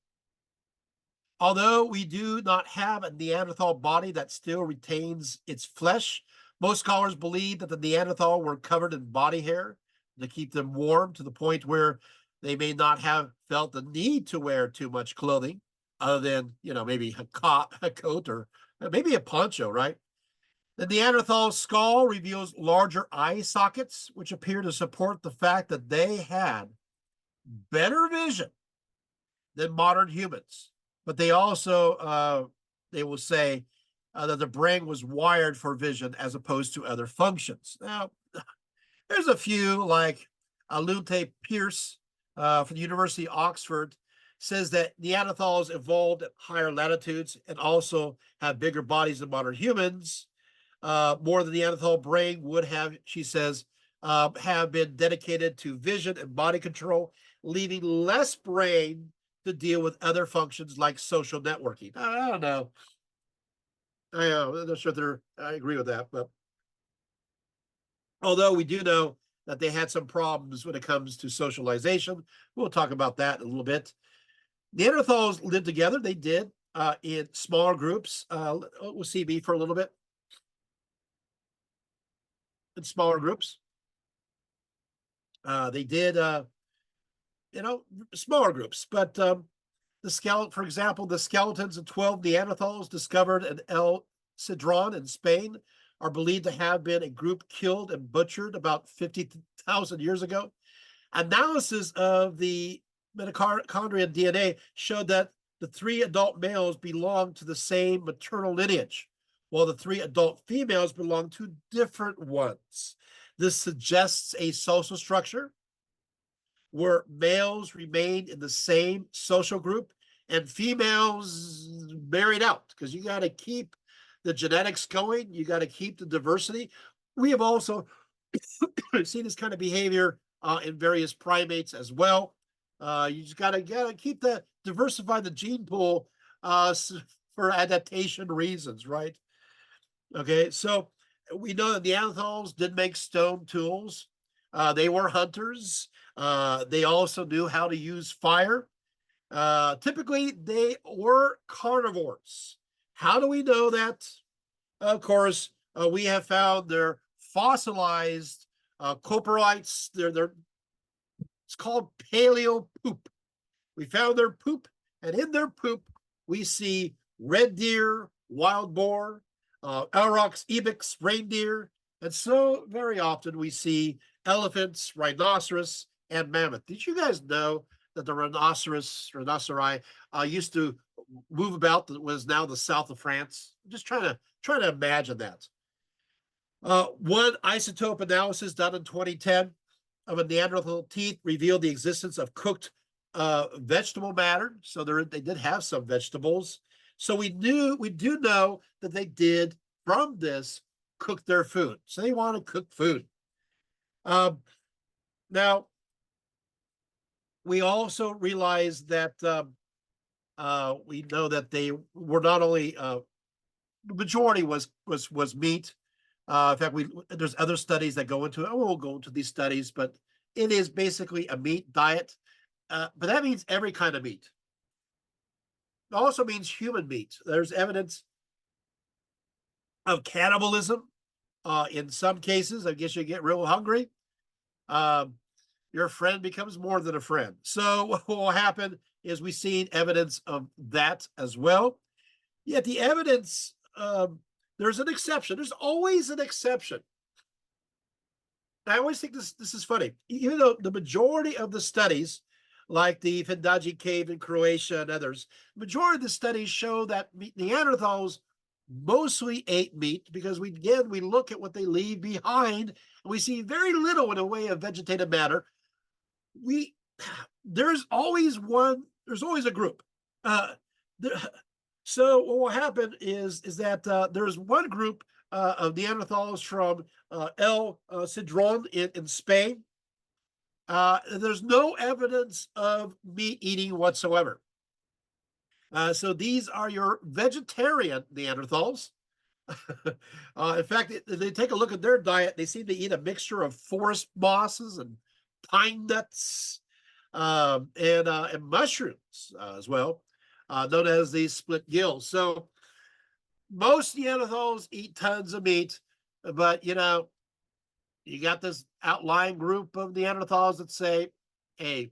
Speaker 1: Although we do not have a Neanderthal body that still retains its flesh, most scholars believe that the Neanderthal were covered in body hair to keep them warm, to the point where they may not have felt the need to wear too much clothing, other than, maybe a coat or maybe a poncho, right? The Neanderthal skull reveals larger eye sockets, which appear to support the fact that they had better vision than modern humans. But they also, they will say that the brain was wired for vision as opposed to other functions. Now, there's a few, like Alunte Pierce from the University of Oxford says that Neanderthals evolved at higher latitudes and also have bigger bodies than modern humans. More than the Neanderthal brain would have, she says, have been dedicated to vision and body control, leaving less brain to deal with other functions like social networking. I don't know. I'm not sure I agree with that, but although we do know that they had some problems when it comes to socialization, we'll talk about that in a little bit. Neanderthals lived together. They did in smaller groups. We'll see me for a little bit. In smaller groups. They did, smaller groups, but the skeleton, for example, the skeletons of 12 Neanderthals discovered in El Cedron in Spain are believed to have been a group killed and butchered about 50,000 years ago. Analysis of the mitochondrial DNA showed that the 3 adult males belonged to the same maternal lineage, while the 3 adult females belonged to different ones. This suggests a social structure where males remained in the same social group and females married out, because you got to keep the genetics going. You got to keep the diversity. We have also seen this kind of behavior in various primates as well. You just got to keep diversify the gene pool for adaptation reasons, right? Okay, so we know that Neanderthals did make stone tools. They were hunters. They also knew how to use fire. Typically, they were carnivores. How do we know that? Of course, we have found their fossilized coprolites, their It's called paleo poop. We found their poop, and in their poop, we see red deer, wild boar, aurochs, ibex, reindeer, and so very often we see elephants, rhinoceros, and mammoth. Did you guys know that the rhinoceri used to move about that was now the south of France? I'm just trying to imagine that. One isotope analysis done in 2010 of a Neanderthal teeth revealed the existence of cooked vegetable matter. So they did have some vegetables. So we do know that they did from this cook their food. So they want to cook food. Now, we also realize that we know that they were not only the majority was meat. In fact, there's other studies that go into it. I won't go into these studies, but it is basically a meat diet. But that means every kind of meat. It also means human meat. There's evidence of cannibalism in some cases. I guess you get real hungry. Your friend becomes more than a friend. So what will happen is we've seen evidence of that as well. Yet the evidence, there's an exception. There's always an exception. I always think this is funny. Even though the majority of the studies, like the Findaji cave in Croatia and others, the majority of the studies show that Neanderthals mostly ate meat because we look at what they leave behind and we see very little in the way of vegetative matter. There's always a group. So what will happen is that there's one group of Neanderthals from El Cedron in Spain. There's no evidence of meat eating whatsoever. So these are your vegetarian Neanderthals. In fact, they take a look at their diet. They seem to eat a mixture of forest mosses and pine nuts and mushrooms as well, known as the split gills. So most Neanderthals eat tons of meat, but you got this outlying group of Neanderthals that say, hey,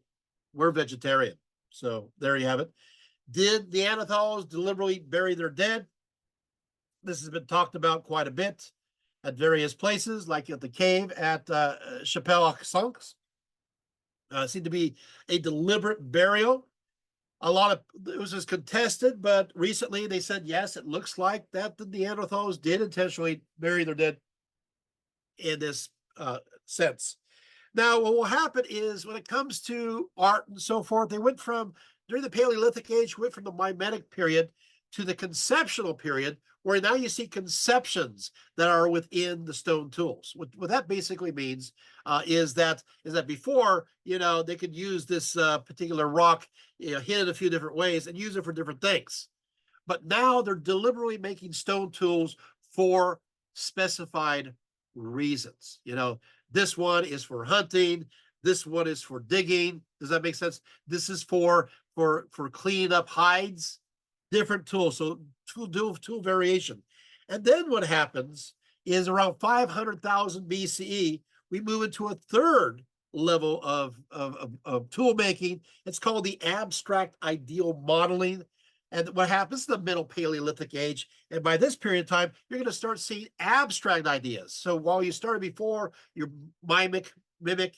Speaker 1: we're vegetarian. So there you have it. Did Neanderthals deliberately bury their dead? This has been talked about quite a bit at various places, like at the cave at Chapelle-Sanx. Seemed to be a deliberate burial. It was just contested, but recently they said, yes, it looks like that the Neanderthals did intentionally bury their dead in this sense. Now, what will happen is when it comes to art and so forth, they went from, during the Paleolithic age, went from the mimetic period to the conceptual period, where now you see conceptions that are within the stone tools. What that basically means is that before, they could use this particular rock, hit it a few different ways and use it for different things. But now they're deliberately making stone tools for specified reasons. This one is for hunting. This one is for digging. Does that make sense? This is for cleaning up hides. Different tools, so tool variation. And then what happens is around 500,000 BCE, we move into a third level of tool making. It's called the abstract ideal modeling. And what happens in the middle Paleolithic age, and by this period of time, you're going to start seeing abstract ideas. So while you started before, you're mimic,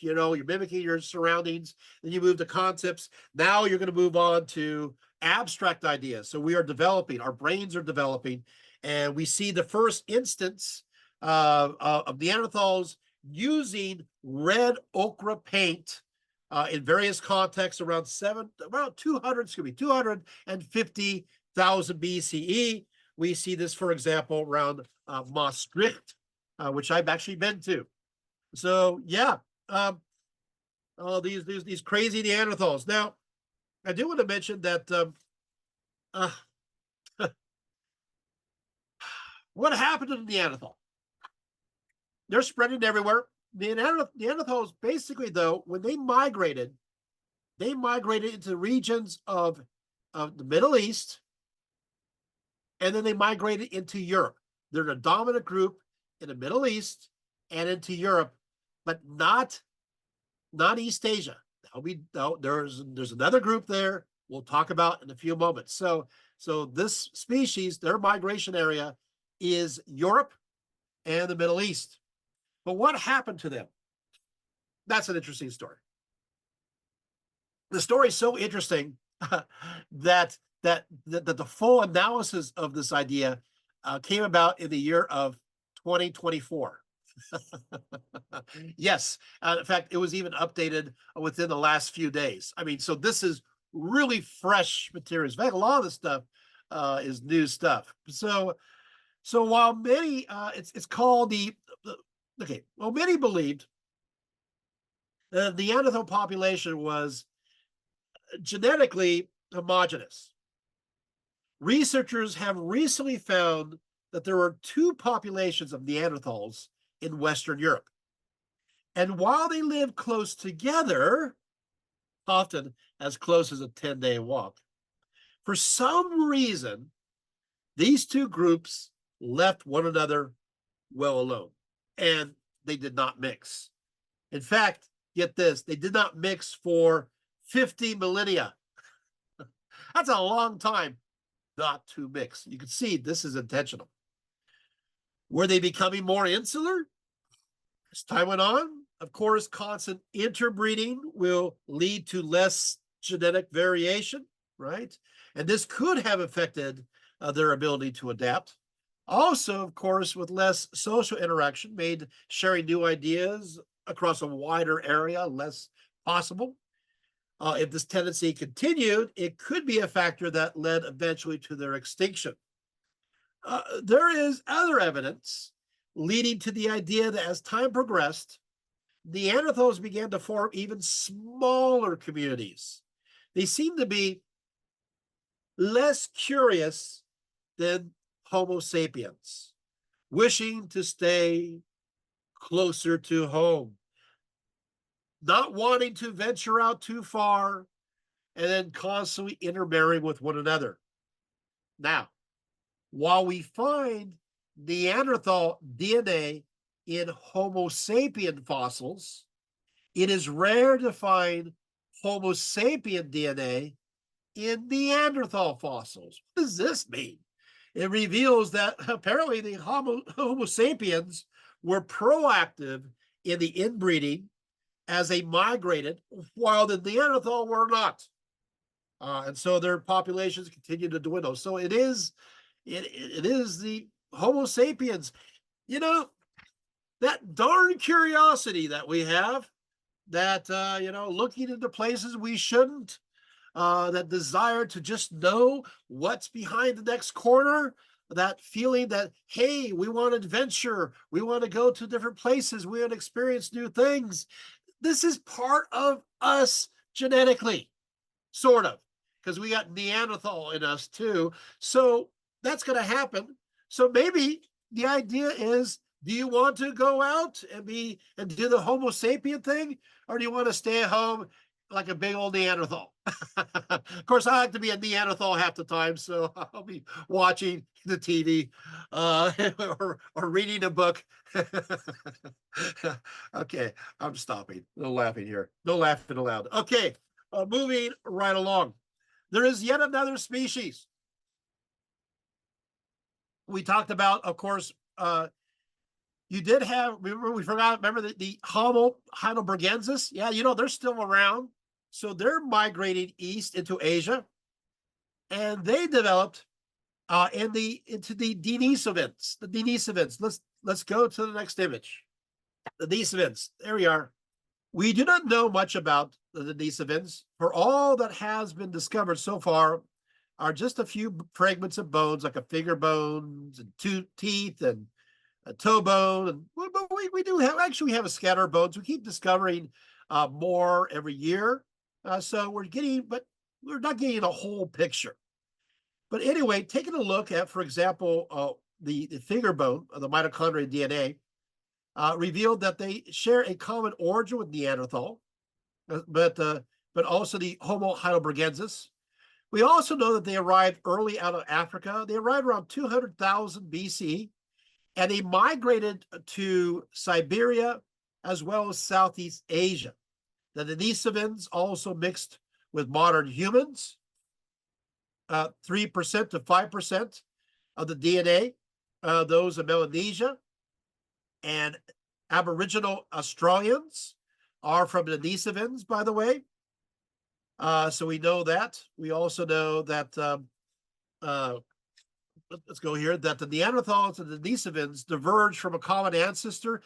Speaker 1: you're mimicking your surroundings, then you move to concepts. Now you're going to move on to abstract ideas. So we are developing, our brains are developing, and we see the first instance of Neanderthals using red ochre paint in various contexts around 250,000 BCE. We see this, for example, around Maastricht, which I've actually been to. So yeah, these crazy Neanderthals. Now, I do want to mention that what happened to the Neanderthal? They're spreading everywhere. The Neanderthals, basically, though, when they migrated into regions of the Middle East, and then they migrated into Europe. They're the dominant group in the Middle East and into Europe, but not East Asia. There's another group there we'll talk about in a few moments. So this species, their migration area is Europe and the Middle East. But what happened to them? That's an interesting story. The story is so interesting that the full analysis of this idea came about in the year of 2024. Yes, in fact, it was even updated within the last few days. I mean, so this is really fresh materials. In fact, a lot of this stuff is new stuff. So while many, it's called okay. Well, many believed the Neanderthal population was genetically homogeneous. Researchers have recently found that there are two populations of Neanderthals in Western Europe. And while they live close together, often as close as a 10-day walk, for some reason, these two groups left one another well alone, and they did not mix. In fact, get this, they did not mix for 50 millennia. That's a long time not to mix. You can see this is intentional. Were they becoming more insular as time went on? Of course, constant interbreeding will lead to less genetic variation, right? And this could have affected their ability to adapt. Also, of course, with less social interaction, made sharing new ideas across a wider area less possible. If this tendency continued, it could be a factor that led eventually to their extinction. There is other evidence leading to the idea that as time progressed, Neanderthals began to form even smaller communities. They seem to be less curious than Homo sapiens, wishing to stay closer to home, not wanting to venture out too far, and then constantly intermarrying with one another. Now, while we find Neanderthal DNA in Homo sapien fossils, it is rare to find Homo sapien DNA in Neanderthal fossils. What does this mean? It reveals that apparently the Homo sapiens were proactive in the inbreeding as they migrated, while the Neanderthal were not. And so their populations continue to dwindle. So it is the Homo sapiens, you know, that darn curiosity that we have, that, looking into places we shouldn't, that desire to just know what's behind the next corner, that feeling that, hey, we want adventure, we want to go to different places, we want to experience new things. This is part of us genetically, sort of, because we got Neanderthal in us too. So that's going to happen. So maybe the idea is, do you want to go out and do the Homo sapien thing, or do you want to stay at home like a big old Neanderthal? Of course, I like to be a Neanderthal half the time, so I'll be watching the TV or reading a book. Okay, I'm stopping. No laughing here. No laughing aloud. Okay, moving right along. There is yet another species. We talked about, of course, you did have, remember the Homo heidelbergensis? Yeah, they're still around. So they're migrating east into Asia, and they developed into the Denisovans. The Denisovans. Let's go to the next image. The Denisovans. There we are. We do not know much about the Denisovans, for all that has been discovered so far are just a few fragments of bones, like a finger bones and two teeth and a toe bone. But we do have a scatter of bones. We keep discovering more every year. So we're not getting a whole picture. But anyway, taking a look at, for example, the finger bone of the mitochondrial DNA revealed that they share a common origin with Neanderthal, but also the Homo heidelbergensis. We also know that they arrived early out of Africa. They arrived around 200,000 BC, and they migrated to Siberia as well as Southeast Asia. The Denisovans also mixed with modern humans. 3% to 5% of the DNA, those of Melanesia and Aboriginal Australians are from the Denisovans, by the way. So we know that. We also know that, let's go here, that the Neanderthals and the Denisovans diverged from a common ancestor,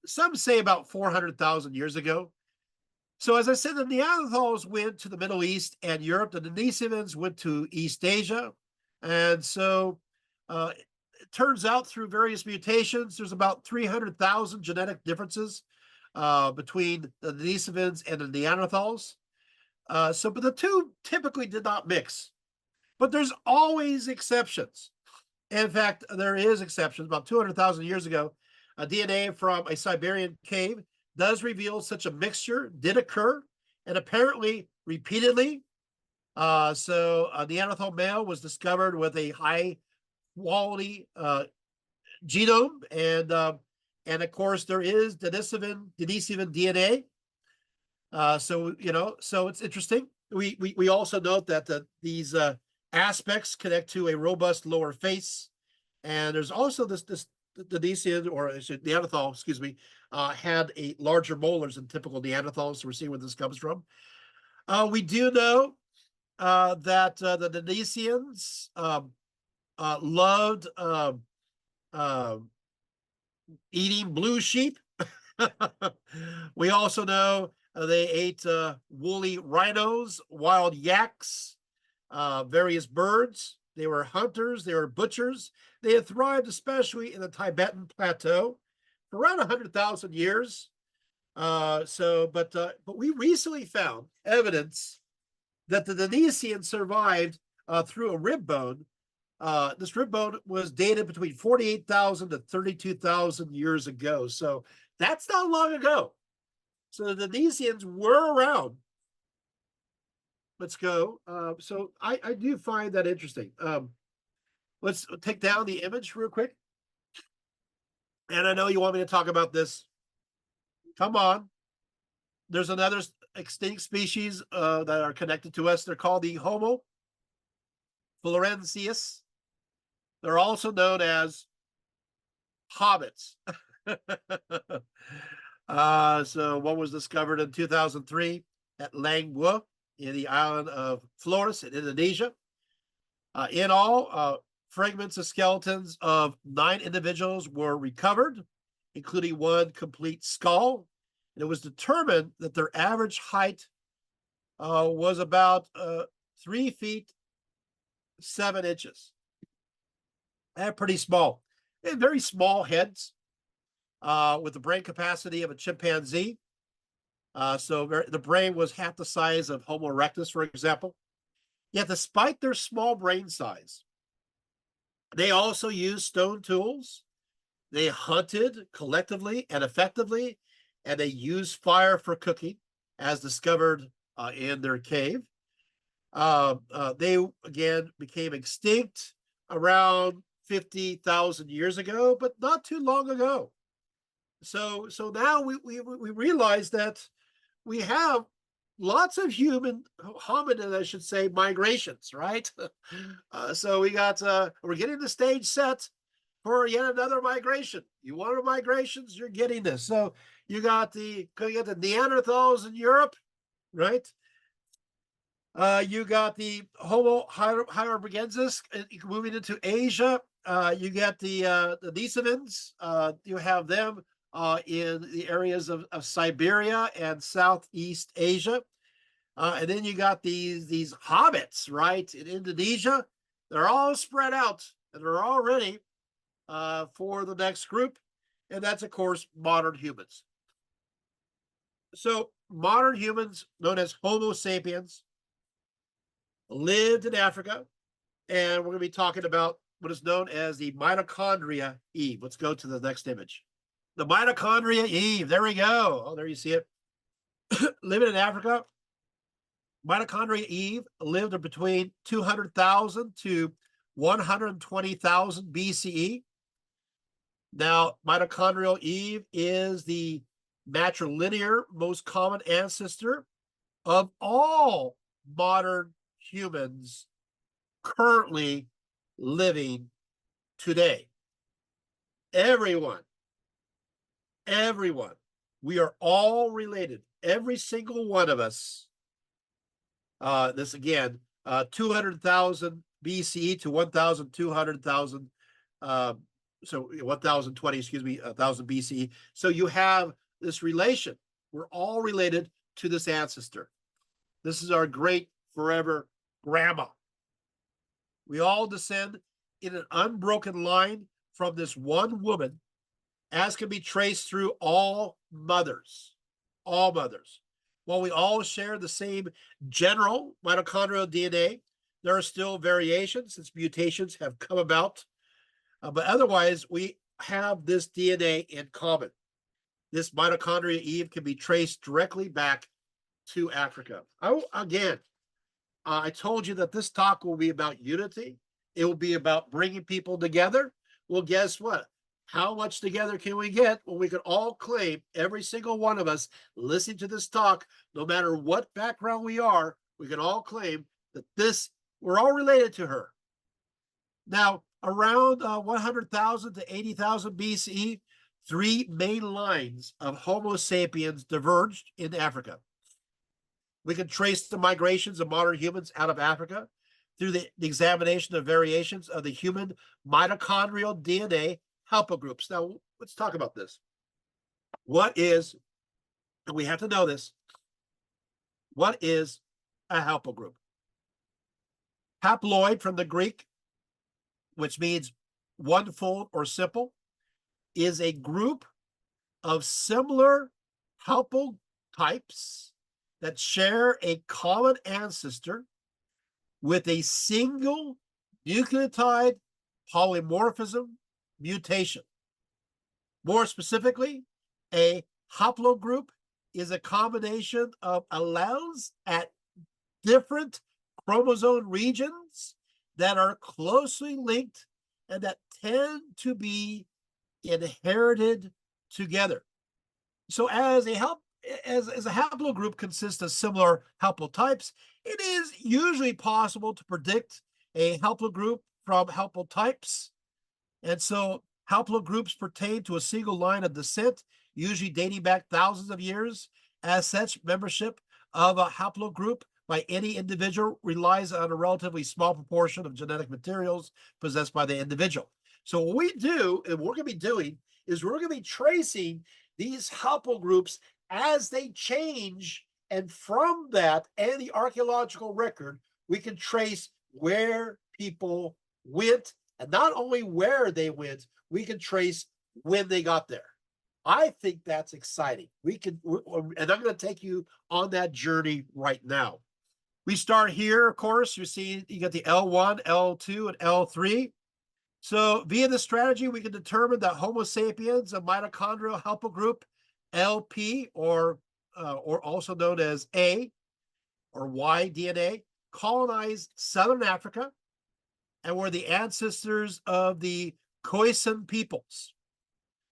Speaker 1: some say about 400,000 years ago. So as I said, the Neanderthals went to the Middle East and Europe. The Denisovans went to East Asia. And so it turns out through various mutations, there's about 300,000 genetic differences between the Denisovans and the Neanderthals. But the two typically did not mix. But there's always exceptions. In fact, there is exceptions. About 200,000 years ago, DNA from a Siberian cave does reveal such a mixture did occur, and apparently repeatedly. So a Neanderthal male was discovered with a high quality genome, and of course there is Denisovan DNA. So it's interesting. We also note that these aspects connect to a robust lower face, and there's also this Denisovan, or Neanderthal, excuse me, had a larger molars than typical Neanderthals. So we're seeing where this comes from. We do know that the Denisovans loved eating blue sheep. We also know they ate woolly rhinos, wild yaks, various birds. They were hunters. They were butchers. They had thrived especially in the Tibetan plateau for around 100,000 years. But we recently found evidence that the Denisovans survived through a rib bone. This rib bone was dated between 48,000 to 32,000 years ago. So that's not long ago. So the Denisovans were around. Let's go. So I do find that interesting. Let's take down the image real quick. And I know you want me to talk about this. Come on. There's another extinct species that are connected to us. They're called the Homo florensis. They're also known as hobbits. So one was discovered in 2003 at Langua in the island of Flores in Indonesia. In all, fragments of skeletons of 9 individuals were recovered, including one complete skull. And it was determined that their average height was about 3 feet 7 inches. They're pretty small. They had very small heads with the brain capacity of a chimpanzee. The brain was half the size of Homo erectus, for example. Yet despite their small brain size, they also used stone tools. They hunted collectively and effectively, and they used fire for cooking, as discovered in their cave. They, again, became extinct around 50,000 years ago, but not too long ago. So now we realize that we have lots of hominin, I should say, migrations, right? So we're getting the stage set for yet another migration. You want migrations, you're getting this. So you got the Neanderthals in Europe, right? You got the Homo heidelbergensis moving into Asia. You got the Denisovans. You have them in the areas of Siberia and Southeast Asia. And then you got these hobbits, right, in Indonesia. They're all spread out, and they're all ready for the next group. And that's, of course, modern humans. So modern humans, known as Homo sapiens, lived in Africa. And we're going to be talking about what is known as the mitochondria Eve. Let's go to the next image. The mitochondria Eve. There we go. Oh, there you see it. Living in Africa. Mitochondria Eve lived between 200,000 to 120,000 BCE. Now, mitochondrial Eve is the matrilinear, most common ancestor of all modern humans currently living today. Everyone, we are all related. Every single one of us. This again, 200,000 BCE to 1,200,000. So 1,020, excuse me, 1,000 BCE. So you have this relation. We're all related to this ancestor. This is our great forever grandma. We all descend in an unbroken line from this one woman, as can be traced through all mothers. All mothers. While we all share the same general mitochondrial DNA, there are still variations since mutations have come about. But otherwise, we have this DNA in common. This mitochondria Eve can be traced directly back to Africa. I told you that this talk will be about unity. It will be about bringing people together. Well, guess what? How much together can we get when we can all claim, every single one of us listening to this talk, no matter what background we are, we can all claim that we're all related to her. Now, around 100,000 to 80,000 BCE, three main lines of Homo sapiens diverged in Africa. We can trace the migrations of modern humans out of Africa through the examination of variations of the human mitochondrial DNA haplogroups. Now, let's talk about this. What is, and we have to know this, what is a haplogroup? Haploid from the Greek, which means one-fold or simple, is a group of similar haplotypes that share a common ancestor with a single nucleotide polymorphism mutation. More specifically, a haplogroup is a combination of alleles at different chromosome regions that are closely linked and that tend to be inherited together. So as a haplogroup consists of similar haplotypes, it is usually possible to predict a haplogroup from haplotypes. And so haplogroups pertain to a single line of descent, usually dating back thousands of years. As such, membership of a haplogroup by any individual relies on a relatively small proportion of genetic materials possessed by the individual. So what we do, and we're going to be doing, is we're going to be tracing these haplogroups as they change, and from that and the archaeological record, we can trace where people went, and not only where they went, we can trace when they got there. I think that's exciting. And I'm going to take you on that journey right now. We start here, of course. You see, you got the L1, L2, and L3. So via this strategy, we can determine that Homo sapiens, a mitochondrial haplogroup, LP, or also known as A or Y DNA, colonized southern Africa and were the ancestors of the Khoisan peoples,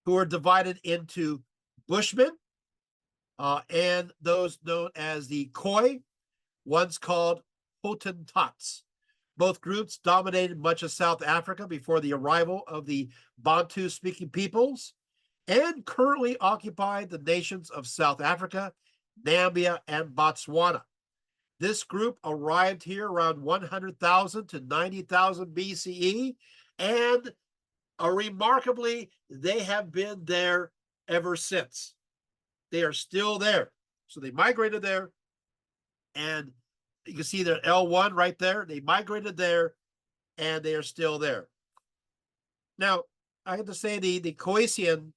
Speaker 1: who are divided into Bushmen and those known as the Khoi, once called Hottentots. Both groups dominated much of South Africa before the arrival of the Bantu-speaking peoples and currently occupy the nations of South Africa, Namibia, and Botswana. This group arrived here around 100,000 to 90,000 BCE, and remarkably, they have been there ever since. They are still there. So they migrated there, and you can see their L1 right there. They migrated there, and they are still there. Now, I have to say the Khoisan,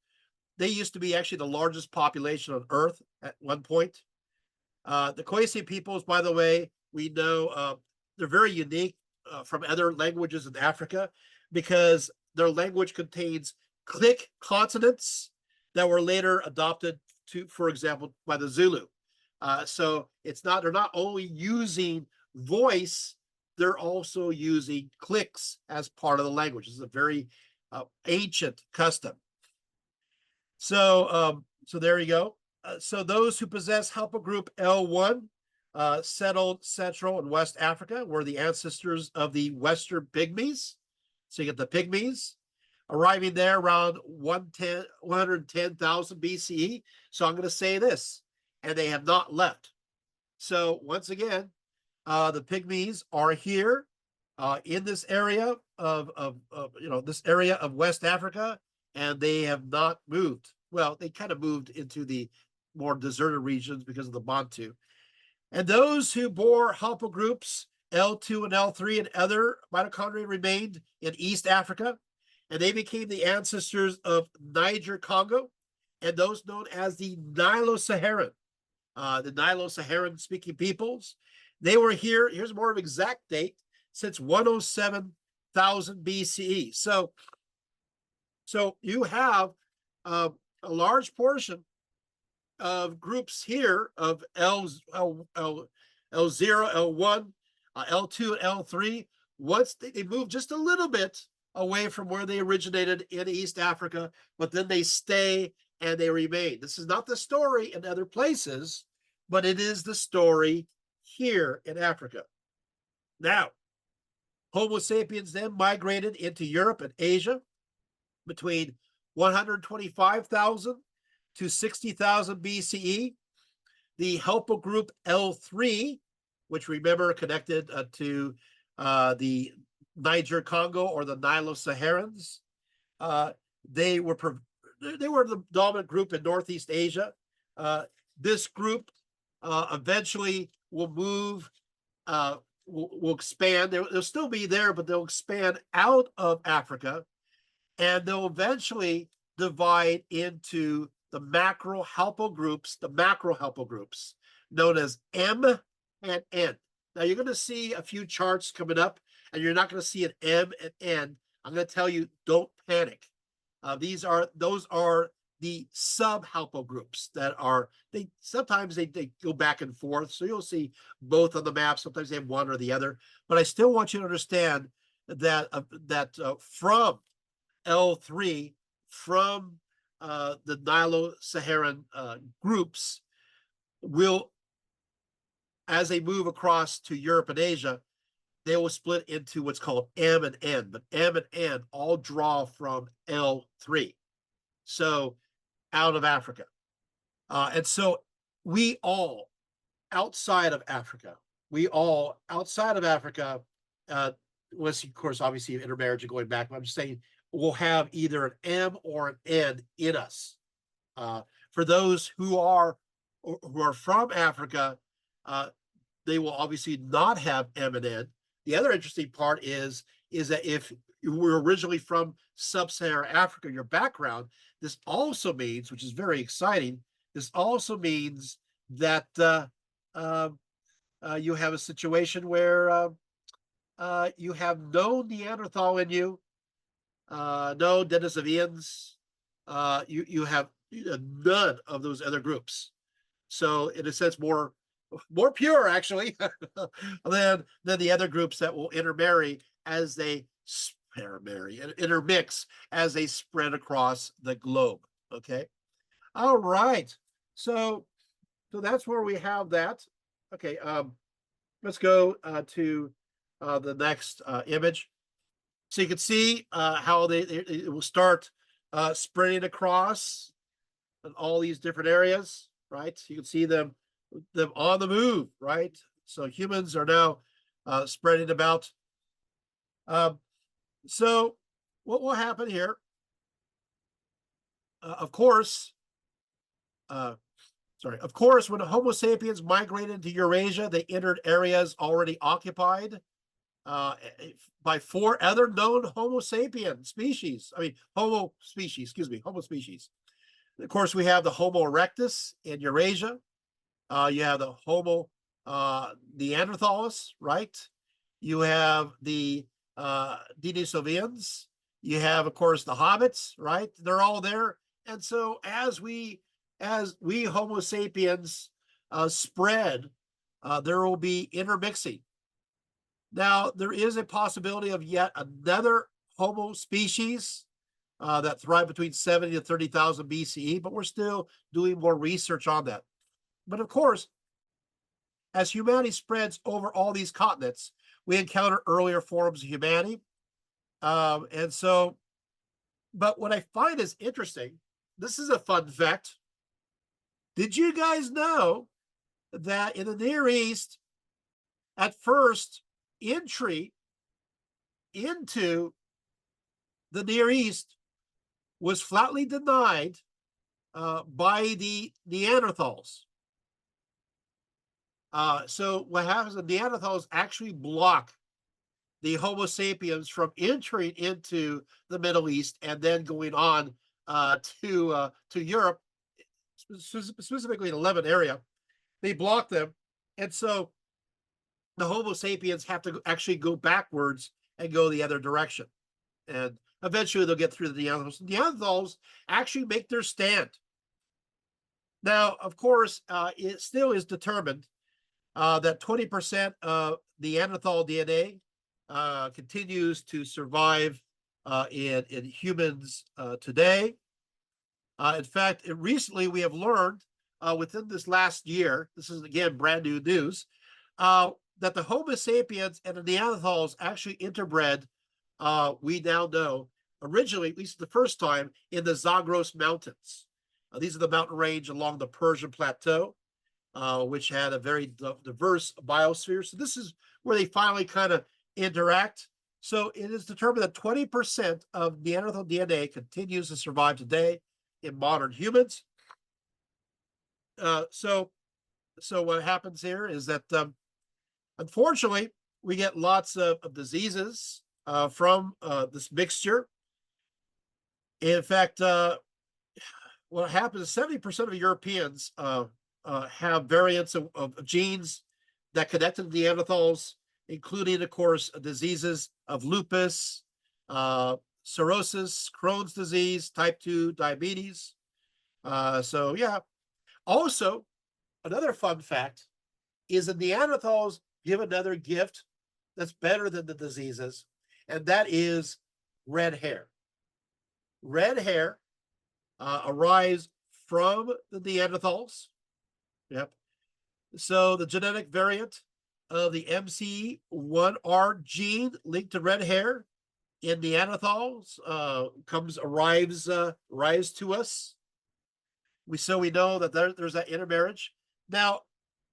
Speaker 1: they used to be actually the largest population on Earth at one point. The Khoisan peoples, by the way, we know they're very unique from other languages in Africa because their language contains click consonants that were later adopted for example, by the Zulu. So they're not only using voice, they're also using clicks as part of the language. It's a very ancient custom. So there you go. So those who possess haplogroup L1 settled Central and West Africa, were the ancestors of the Western Pygmies. So you get the Pygmies arriving there around 110,000 BCE. So I'm going to say this, and they have not left. So once again, the Pygmies are here in this area of this area of West Africa, and they have not moved. Well, they kind of moved into the more deserted regions because of the Bantu. And those who bore haplogroups L2 and L3 and other mitochondria remained in East Africa, and they became the ancestors of Niger Congo and those known as the Nilo-Saharan, the Nilo-Saharan speaking peoples. They were here, here's more of an exact date, since 107,000 BCE. So you have a large portion of groups here of L0, L1, L2, and L3. Once they move just a little bit away from where they originated in East Africa, but then they stay and they remain. This is not the story in other places, but it is the story here in Africa. Now, Homo sapiens then migrated into Europe and Asia between 125,000 to 60,000 BCE. The haplogroup L3, which remember connected to the Niger Congo or the Nilo-Saharans, they were the dominant group in Northeast Asia. This group eventually will move, will expand. They'll still be there, but they'll expand out of Africa, and they'll eventually divide into the macro haplogroups known as M and N. Now you're going to see a few charts coming up, and you're not going to see an M and N. I'm going to tell you, don't panic. Those are the sub-haplogroups that are, sometimes they go back and forth. So you'll see both on the map. Sometimes they have one or the other. But I still want you to understand that from L3, from the Nilo-Saharan groups, will, as they move across to Europe and Asia, they will split into what's called M and N. But M and N all draw from L3. So out of Africa. And so we all outside of Africa, unless, of course, obviously intermarriage and going back, but I'm just saying we'll have either an M or an N in us. For those who are from Africa, they will obviously not have M and N. The other interesting part is that if you were originally from sub-Saharan Africa, your background, this also means, which is very exciting, this also means that you have a situation where you have no Neanderthal in you, no Denisovans, you have none of those other groups. So in a sense, more pure actually than the other groups that will intermix as they spread across the globe. Okay. All right. So that's where we have that. Okay. Let's go to the next image. So you can see how it will start spreading across in all these different areas, right? You can see them on the move, right? So humans are now spreading about. So what will happen here? Of course, when Homo sapiens migrated to Eurasia, they entered areas already occupied by 4 other known Homo sapien species. Homo species. Of course, we have the Homo erectus in Eurasia. You have the Homo Neanderthals, right? You have the Denisovans. You have, of course, the hobbits, right? They're all there. And so as we Homo sapiens spread, there will be intermixing. Now, there is a possibility of yet another Homo species that thrived between 70 to 30,000 BCE, but we're still doing more research on that. But of course, as humanity spreads over all these continents, we encounter earlier forms of humanity. And so, but what I find is interesting, this is a fun fact. Did you guys know that in the Near East, at first, entry into the Near East was flatly denied by the Neanderthals? So what happens, the Neanderthals actually block the Homo sapiens from entering into the Middle East and then going on to Europe, specifically the Levant area. They block them, and so the Homo sapiens have to actually go backwards and go the other direction. And eventually they'll get through the Neanderthals. Neanderthals actually make their stand. Now, of course, it still is determined that 20% of Neanderthal DNA continues to survive in humans today. In fact, recently we have learned within this last year, this is again brand new news, that the Homo sapiens and the Neanderthals actually interbred, we now know, originally, at least the first time, in the Zagros Mountains. These are the mountain range along the Persian Plateau, which had a very diverse biosphere. So this is where they finally kind of interact. So it is determined that 20% of Neanderthal DNA continues to survive today in modern humans. So what happens here is that, unfortunately, we get lots of diseases from this mixture. In fact, what happens is 70% of Europeans have variants of genes that connect to Neanderthals, including, of course, diseases of lupus, cirrhosis, Crohn's disease, type 2 diabetes. So, yeah. Also, another fun fact is that Neanderthals give another gift that's better than the diseases, and that is red hair. Red hair arrives from the Neanderthals. Yep. So the genetic variant of the MC1R gene linked to red hair in Neanderthals arrives to us. We know that there's that intermarriage. Now,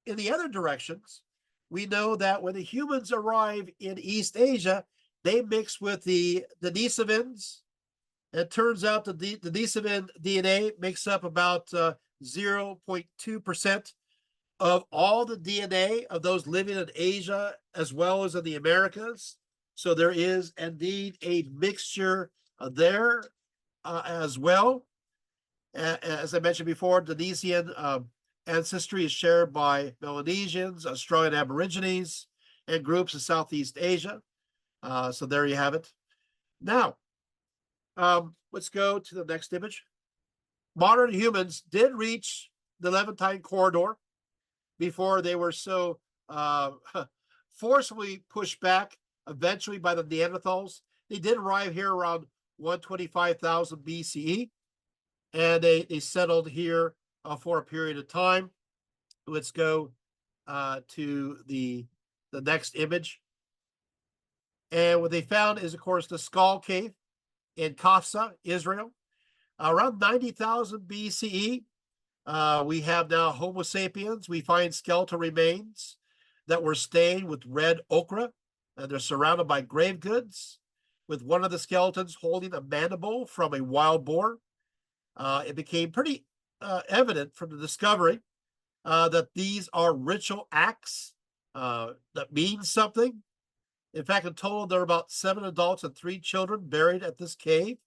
Speaker 1: in the other directions, we know that when the humans arrive in East Asia, they mix with the Denisovans. It turns out that the Denisovan DNA makes up about 0.2% of all the DNA of those living in Asia as well as in the Americas. So there is indeed a mixture there as well. As I mentioned before, Denisovans ancestry is shared by Melanesians, Australian Aborigines, and groups in Southeast Asia. So there you have it. Now, let's go to the next image. Modern humans did reach the Levantine corridor before they were so forcibly pushed back eventually by the Neanderthals. They did arrive here around 125,000 BCE, and they settled here for a period of time. Let's go to the next image. And what they found is, of course, the Skull Cave in Kafsa, Israel. Around 90,000 BCE, we have now Homo sapiens. We find skeletal remains that were stained with red ochre, and they're surrounded by grave goods, with one of the skeletons holding a mandible from a wild boar. It became pretty evident from the discovery that these are ritual acts that mean something. In fact, in total, there are about 7 adults and 3 children buried at this cave.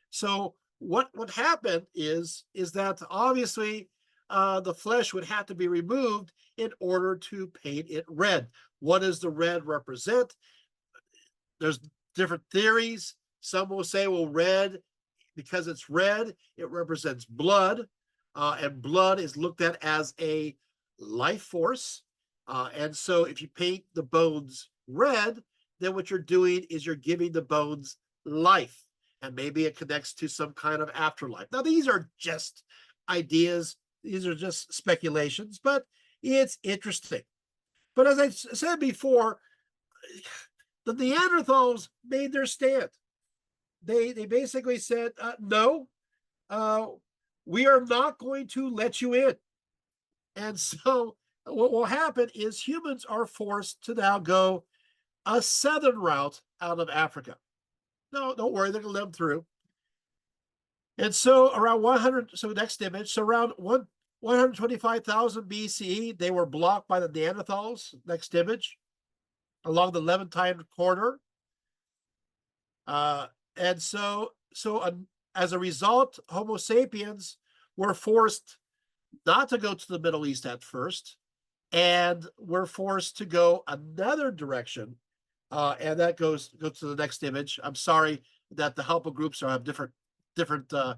Speaker 1: So what happened is that obviously the flesh would have to be removed in order to paint it red. What does the red represent? There's different theories. Some will say, well, red, because it's red, it represents blood, and blood is looked at as a life force. And so if you paint the bones red, then what you're doing is you're giving the bones life. and maybe it connects to some kind of afterlife. Now, these are just ideas, these are just speculations, but it's interesting. But as I said before, the Neanderthals made their stand. They basically said, no, we are not going to let you in. And so what will happen is humans are forced to now go a southern route out of Africa. No, don't worry, they're going to live through. And so around 100, so next image, so around 125,000 BCE, they were blocked by the Neanderthals, next image, along the Levantine corridor. And so as a result, Homo sapiens were forced not to go to the Middle East at first, and were forced to go another direction. And that goes to the next image. I'm sorry that the helper groups have different, because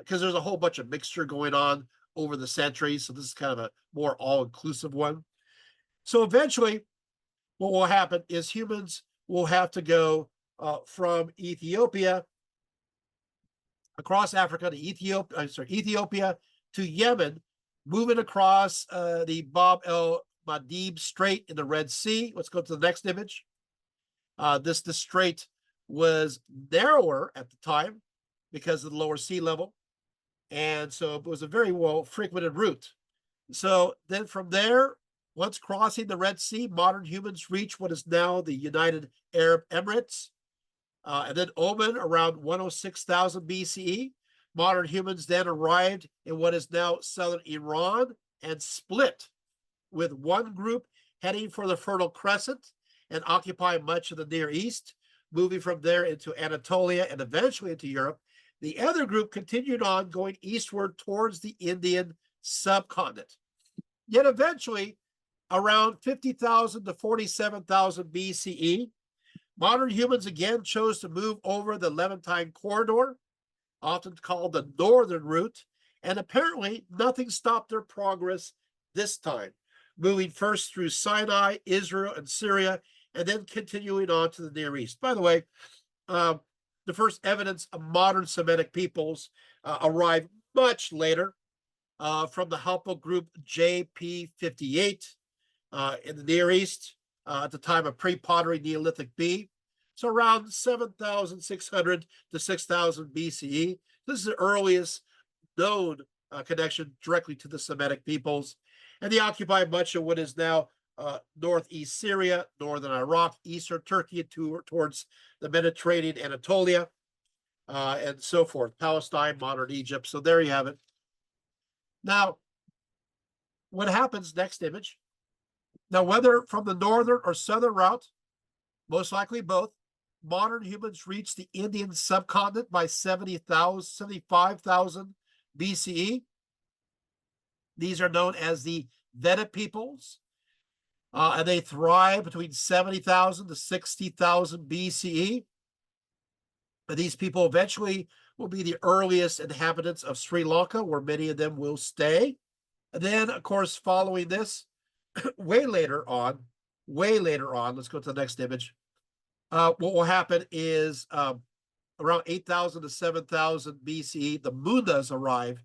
Speaker 1: there's a whole bunch of mixture going on over the centuries. So this is kind of a more all-inclusive one. So eventually, what will happen is humans will have to go from Ethiopia across Africa to Ethiopia to Yemen, moving across the Bab el Mandeb Strait in the Red Sea. Let's go to the next image. This strait was narrower at the time because of the lower sea level, and so it was a very well frequented route. So then from there, once crossing the Red Sea, modern humans reach what is now the United Arab Emirates, and then Oman around 106,000 BCE. Modern humans then arrived in what is now southern Iran and split, with one group heading for the Fertile Crescent and occupying much of the Near East, moving from there into Anatolia and eventually into Europe. The other group continued on, going eastward towards the Indian subcontinent. Yet eventually, around 50,000 to 47,000 BCE, modern humans again chose to move over the Levantine corridor, often called the northern route, and apparently nothing stopped their progress this time, moving first through Sinai, Israel, and Syria, and then continuing on to the Near East. By the way, the first evidence of modern Semitic peoples arrived much later from the helper group JP58 in the Near East at the time of pre-pottery Neolithic B. So around 7,600 to 6,000 BCE. This is the earliest known connection directly to the Semitic peoples. And they occupy much of what is now northeast Syria, northern Iraq, eastern Turkey towards the Mediterranean, Anatolia, and so forth. Palestine, modern Egypt. So there you have it. Now, what happens, next image. Now, whether from the northern or southern route, most likely both, modern humans reached the Indian subcontinent by 75,000 BCE. These are known as the Vedic peoples, and they thrive between 70,000 to 60,000 BCE. And these people eventually will be the earliest inhabitants of Sri Lanka, where many of them will stay. And then, of course, following this, way later on, let's go to the next image. What will happen is around 8,000 to 7,000 BCE, the Mundas arrive,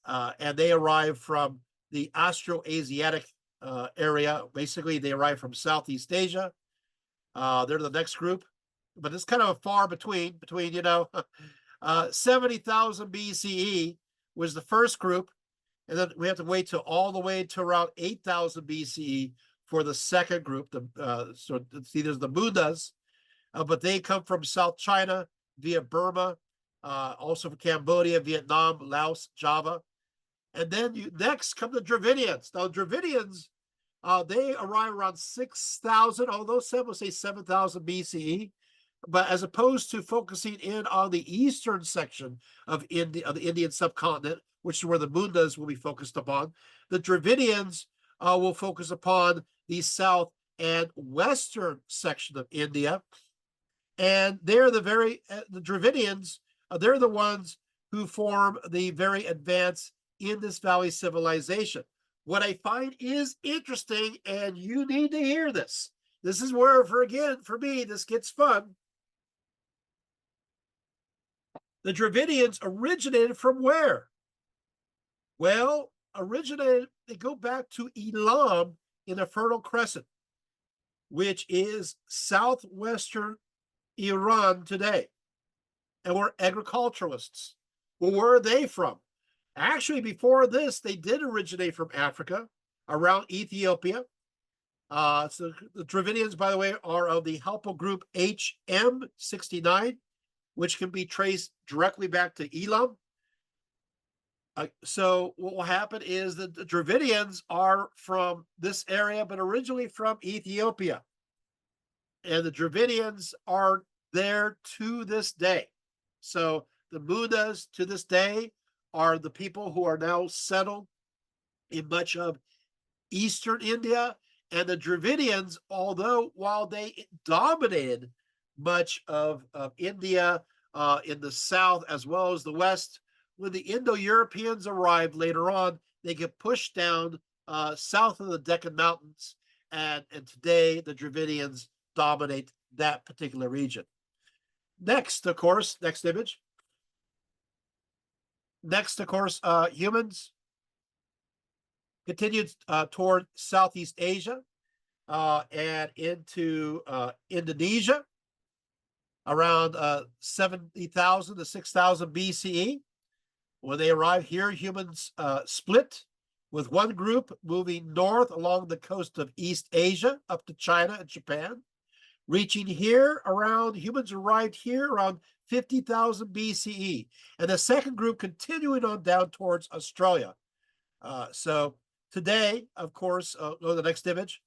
Speaker 1: and they arrive from the Austroasiatic area. Basically, they arrive from Southeast Asia. They're the next group, but it's kind of a far between 70,000 BCE was the first group, and then we have to wait till all the way to around 8,000 BCE for the second group. So see, there's the Mundas, but they come from South China via Burma, also from Cambodia, Vietnam, Laos, Java. And then next come the Dravidians. Now, Dravidians, they arrive around 6,000, although some will say 7,000 BCE. But as opposed to focusing in on the eastern section of the Indian subcontinent, which is where the Mundas will be focused upon, the Dravidians will focus upon the south and western section of India. And they're the Dravidians, they're the ones who form the very advanced Indus Valley civilization. What I find is interesting, and you need to hear this. This is where, for me, this gets fun. The Dravidians originated from where? Well, they go back to Elam in the Fertile Crescent, which is southwestern Iran today, and were agriculturalists. Well, where are they from? Actually, before this, they did originate from Africa, around Ethiopia. So the Dravidians, by the way, are of the haplogroup HM69, which can be traced directly back to Elam. So what will happen is that the Dravidians are from this area, but originally from Ethiopia. And the Dravidians are there to this day. So the Munas to this day are the people who are now settled in much of Eastern India. And the Dravidians, although while they dominated much of India in the south as well as the west, when the Indo-Europeans arrived later on, they get pushed down south of the Deccan Mountains. And today, the Dravidians dominate that particular region. Next, of course, next image. Next, of course, humans continued toward Southeast Asia and into Indonesia around 70,000 to 6,000 BCE. When they arrived here, humans split, with one group moving north along the coast of East Asia up to China and Japan. Reaching here humans arrived here around 50,000 BCE. And the second group continuing on down towards Australia. So today, of course, go to the next image.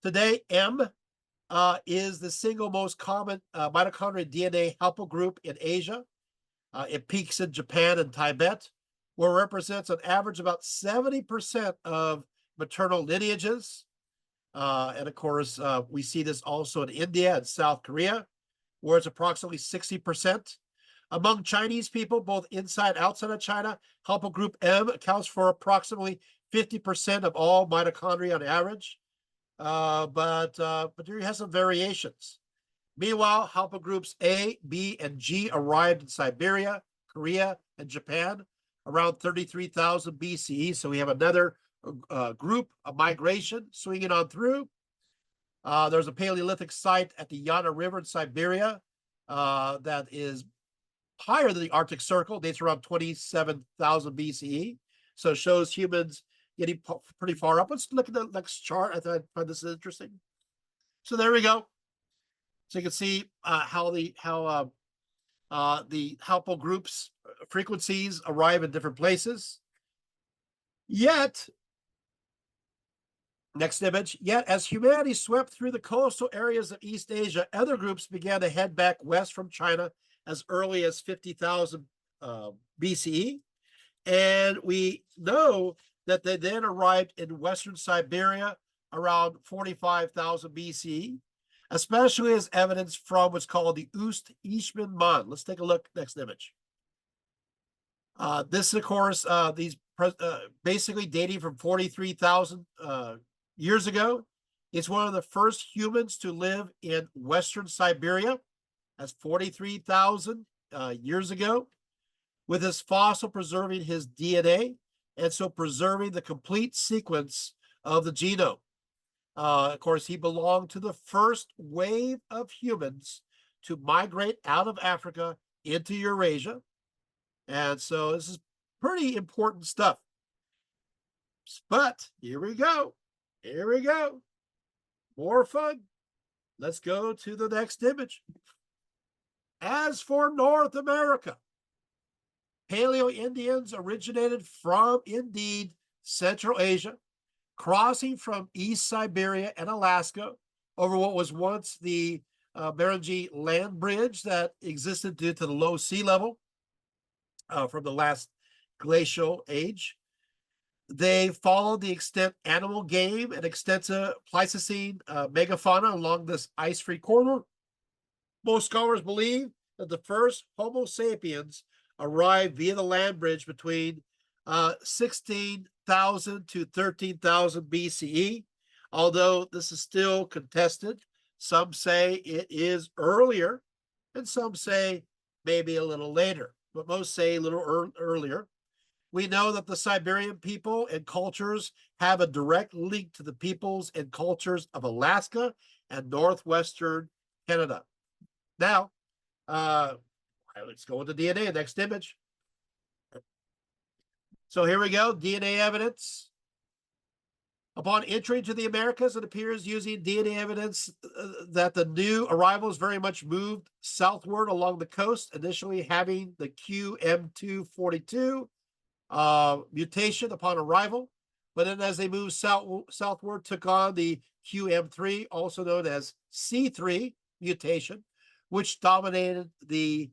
Speaker 1: Today, M is the single most common mitochondrial DNA haplogroup in Asia. It peaks in Japan and Tibet, where it represents an average about 70% of maternal lineages. And of course, we see this also in India and South Korea, where it's approximately 60%. Among Chinese people, both inside and outside of China, haplogroup M accounts for approximately 50% of all mitochondria on average. But there has some variations. Meanwhile, haplogroups A, B, and G arrived in Siberia, Korea, and Japan around 33,000 BCE. So we have another group of migration swinging on through. There's a Paleolithic site at the Yana River in Siberia that is higher than the Arctic Circle, dates around 27,000 BCE. So it shows humans getting pretty far up. Let's look at the next chart. I find this interesting. So there we go. So you can see how the haplogroups frequencies arrive in different places. Yet, next image, yet as humanity swept through the coastal areas of East Asia, other groups began to head back west from China as early as 50,000 BCE. And we know that they then arrived in Western Siberia around 45,000 BCE, especially as evidence from what's called the Ust-Ishman Mon. Let's take a look, next image. This, of course, these basically dating from 43,000 years ago. It's one of the first humans to live in Western Siberia. That's 43,000 years ago, with his fossil preserving his DNA, and so preserving the complete sequence of the genome. Of course, he belonged to the first wave of humans to migrate out of Africa into Eurasia. And so this is pretty important stuff. But here we go. Here we go. More fun. Let's go to the next image. As for North America, Paleo-Indians originated from, indeed, Central Asia, crossing from East Siberia and Alaska over what was once the Beringia land bridge that existed due to the low sea level from the last glacial age. They followed the extent animal game and extensive Pleistocene megafauna along this ice-free corridor. Most scholars believe that the first Homo sapiens arrived via the land bridge between 16,000 to 13,000 BCE, although this is still contested. Some say it is earlier, and some say maybe a little later, but most say a little earlier. We know that the Siberian people and cultures have a direct link to the peoples and cultures of Alaska and northwestern Canada. Now, let's go into DNA, next image. So here we go, DNA evidence. Upon entry to the Americas, it appears using DNA evidence that the new arrivals very much moved southward along the coast, initially having the QM242 mutation upon arrival, but then as they moved southward, took on the QM3, also known as C3 mutation, which dominated the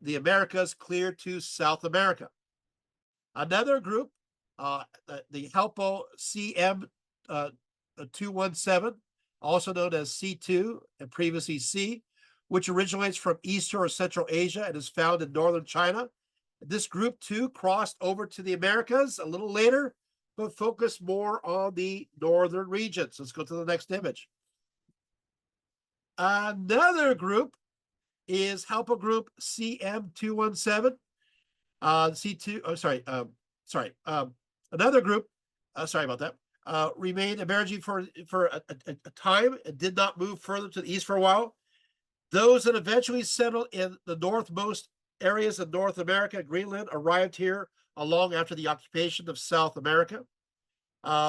Speaker 1: Americas clear to South America. Another group, the Helpo CM217, also known as C2 and previously C, which originates from Eastern or Central Asia and is found in northern China. This group too crossed over to the Americas a little later, but focused more on the northern regions. Let's go to the next image. Another group is haplogroup CM217. C2, oh, sorry, another group, sorry about that, remained emerging for a time and did not move further to the east for a while. Those that eventually settled in the northmost areas of North America, Greenland, arrived here long after the occupation of South America.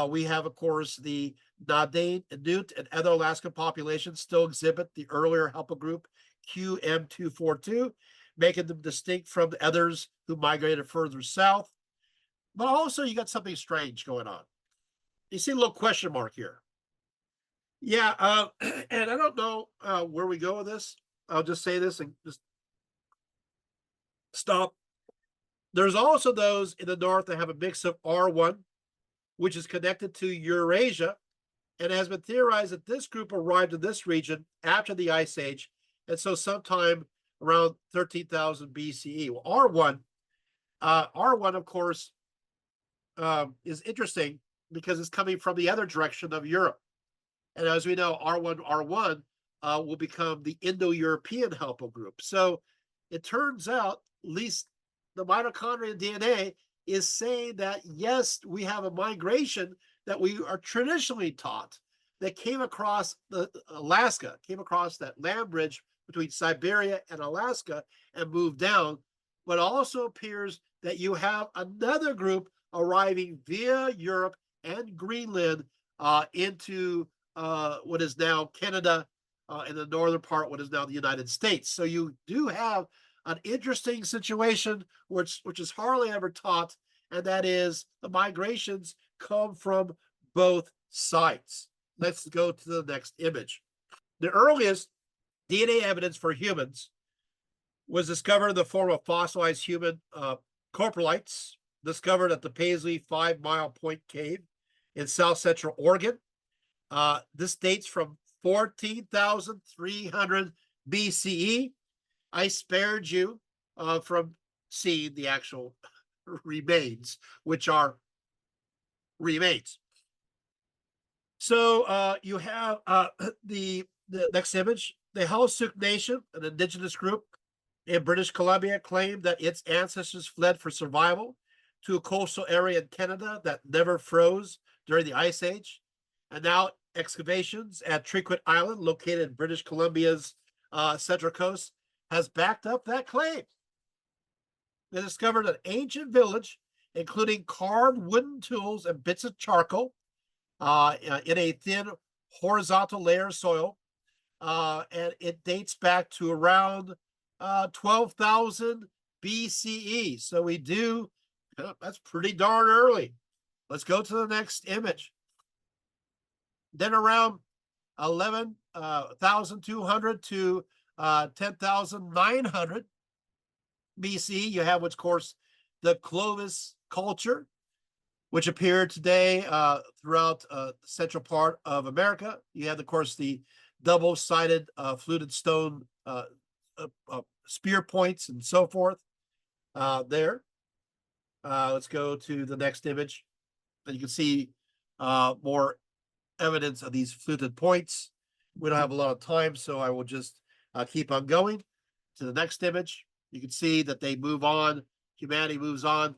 Speaker 1: We have, of course, the Nadain, Inuit, and other Alaskan populations still exhibit the earlier haplogroup QM242, making them distinct from the others who migrated further south. But also, you got something strange going on. You see a little question mark here. Yeah, and I don't know where we go with this. I'll just say this and just stop. There's also those in the north that have a mix of R1, which is connected to Eurasia, and has been theorized that this group arrived in this region after the Ice Age, and so sometime around 13,000 BCE. Well, R1, of course, is interesting because it's coming from the other direction of Europe. And as we know, R1 will become the Indo-European haplogroup. So it turns out, at least the mitochondrial DNA is saying that, yes, we have a migration that we are traditionally taught that came across Alaska, came across that land bridge between Siberia and Alaska and moved down, but also appears that you have another group arriving via Europe and Greenland into what is now Canada, in the northern part, what is now the United States. So you do have an interesting situation which is hardly ever taught, and that is the migrations come from both sides. Let's go to the next image. The earliest DNA evidence for humans was discovered in the form of fossilized human coprolites, discovered at the Paisley 5 Mile Point Cave in south central Oregon. This dates from 14,300 BCE. I spared you from seeing the actual remains, which are remains. So you have the next image. The Halsuk Nation, an indigenous group in British Columbia, claimed that its ancestors fled for survival to a coastal area in Canada that never froze during the Ice Age. And now excavations at Trinquet Island, located in British Columbia's central coast, has backed up that claim. They discovered an ancient village, including carved wooden tools and bits of charcoal in a thin horizontal layer of soil. And it dates back to around 12,000 BCE. So we do, that's pretty darn early. Let's go to the next image. Then around 11,200 to 10,900 BC, you have what's, of course, the Clovis culture, which appeared today throughout the central part of America. You have, of course, the double-sided fluted stone spear points and so forth there. Let's go to the next image. And you can see more evidence of these fluted points. We don't have a lot of time, so I will just keep on going to the next image. You can see that they move on, humanity moves on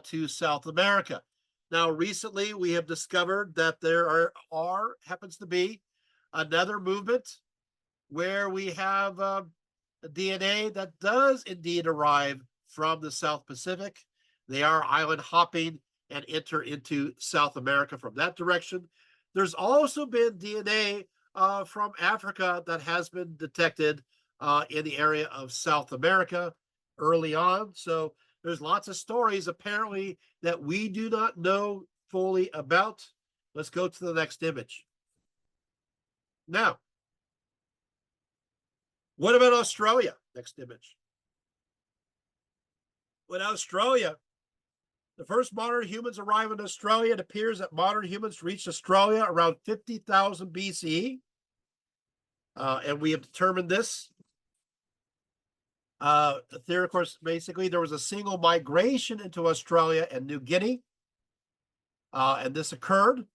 Speaker 1: to South America. Now, recently we have discovered that there happens to be another movement where we have a DNA that does indeed arrive from the South Pacific. They are island hopping and enter into South America from that direction. There's also been DNA from Africa that has been detected in the area of South America early on. So there's lots of stories apparently that we do not know fully about. Let's go to the next image. Now, what about Australia? Next image. With Australia, the first modern humans arrive in Australia. It appears that modern humans reached Australia around 50,000 BCE. And we have determined this. The theory, of course, basically there was a single migration into Australia and New Guinea. And this occurred.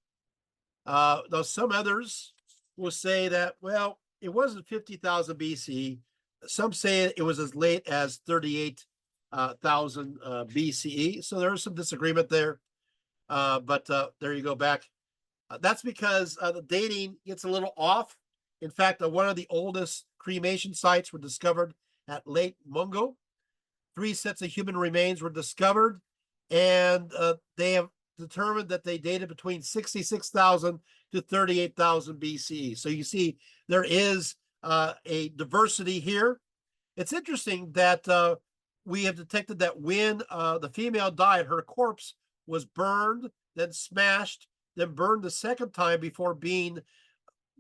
Speaker 1: Though some others will say that, well, it wasn't 50,000 BCE. Some say it was as late as 38,000 BCE. So there is some disagreement there. But there you go back. That's because the dating gets a little off. In fact, one of the oldest cremation sites were discovered at Lake Mungo. 3 sets of human remains were discovered, and they have determined that they dated between 66,000 to 38,000 BCE. So you see, there is a diversity here. It's interesting that we have detected that when the female died, her corpse was burned, then smashed, then burned the second time before being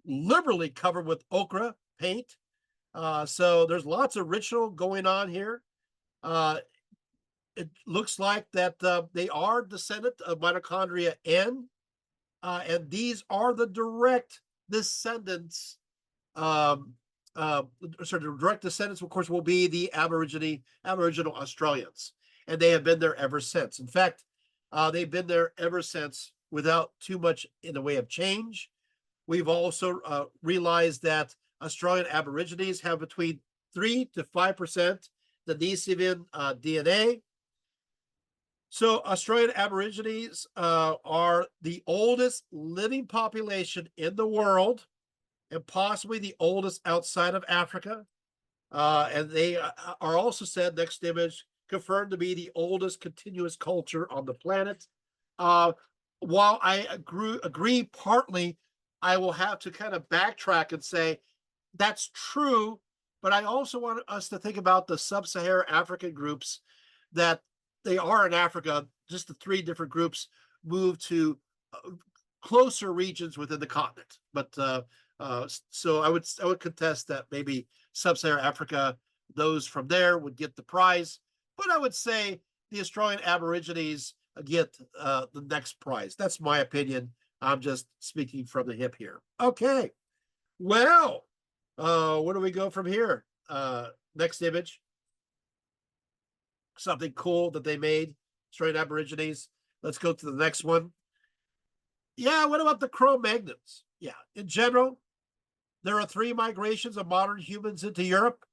Speaker 1: liberally covered with ochre paint. So there's lots of ritual going on here. It looks like that they are descendant of mitochondria N, and these are the direct descendants. The direct descendants, of course, will be the Aboriginal Australians, and they have been there ever since. In fact, they've been there ever since without too much in the way of change. We've also realized that Australian Aborigines have between 3 to 5% Denisovan DNA. So Australian Aborigines are the oldest living population in the world and possibly the oldest outside of Africa. And they are also said, next image, confirmed to be the oldest continuous culture on the planet. While I agree partly, I will have to kind of backtrack and say that's true, but I also want us to think about the sub-Saharan African groups that they are in Africa. Just the 3 different groups move to closer regions within the continent. But so I would contest that maybe sub-Saharan Africa, those from there would get the prize. But I would say the Australian Aborigines get the next prize. That's my opinion. I'm just speaking from the hip here. Okay. Well, where do we go from here? Next image. Something cool that they made, Australian Aborigines. Let's go to the next one. Yeah, what about the Cro-Magnons? Yeah, in general, there are 3 migrations of modern humans into Europe,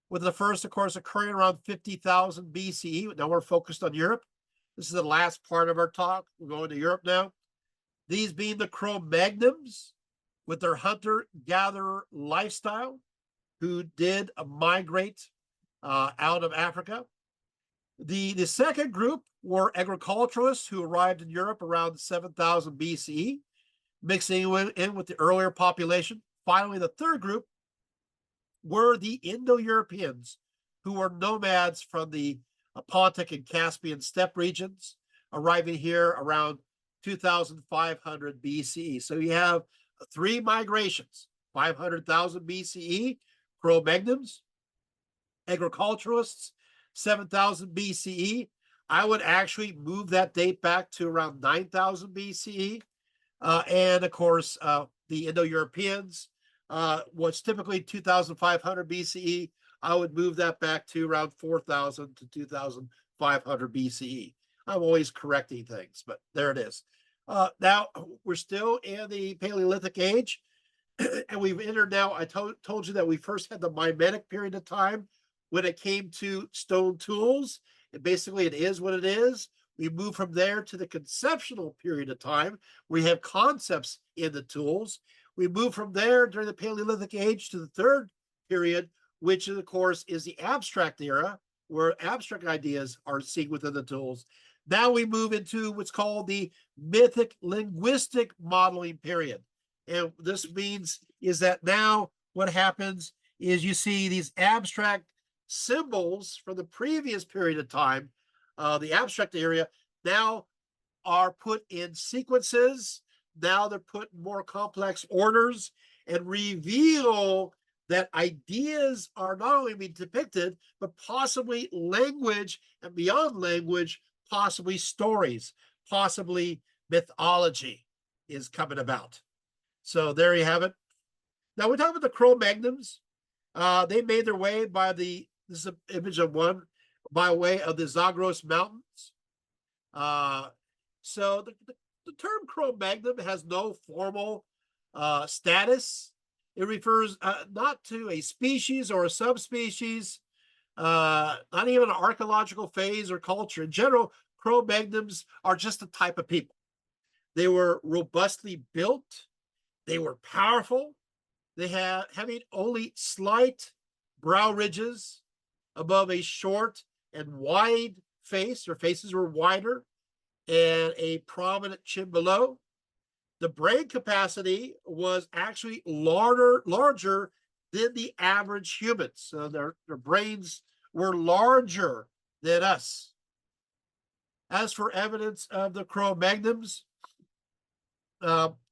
Speaker 1: with the first, of course, occurring around 50,000 BCE. Now we're focused on Europe. This is the last part of our talk. We're going to Europe now. These being the Cro-Magnons, with their hunter-gatherer lifestyle, who did migrate out of Africa. The second group were agriculturalists who arrived in Europe around 7,000 BCE, mixing in with the earlier population. Finally, the third group were the Indo-Europeans, who were nomads from the Pontic and Caspian steppe regions, arriving here around 2,500 BCE. So you have 3 migrations: 500,000 BCE, Cro-Magnons, agriculturalists, 7,000 BCE. I would actually move that date back to around 9,000 BCE. And of course, the Indo-Europeans, what's typically 2,500 BCE, I would move that back to around 4,000 to 2,500 BCE. I'm always correcting things, but there it is. Now, we're still in the Paleolithic age, and we've entered now, I told you that we first had the mimetic period of time, when it came to stone tools. Basically, it is what it is. We move from there to the conceptual period of time. We have concepts in the tools. We move from there during the Paleolithic age to the third period, which of course is the abstract era, where abstract ideas are seen within the tools. Now we move into what's called the mythic linguistic modeling period. And this means is that now what happens is you see these abstract symbols from the previous period of time, the abstract area, now are put in sequences. Now they're put in more complex orders and reveal that ideas are not only being depicted, but possibly language, and beyond language, possibly stories, possibly mythology is coming about. So there you have it. Now we're talking about the Cro-Magnons. They made their way by this is an image of one, by way of the Zagros Mountains. So the term Cro-Magnon has no formal status. It refers not to a species or a subspecies, not even an archaeological phase or culture. In general, Cro-Magnons are just a type of people. They were robustly built. They were powerful. They had having only slight brow ridges above a short and wide face. Their faces were wider and a prominent chin below. The brain capacity was actually larger than the average human. So their brains were larger than us. As for evidence of the Cro-Magnons,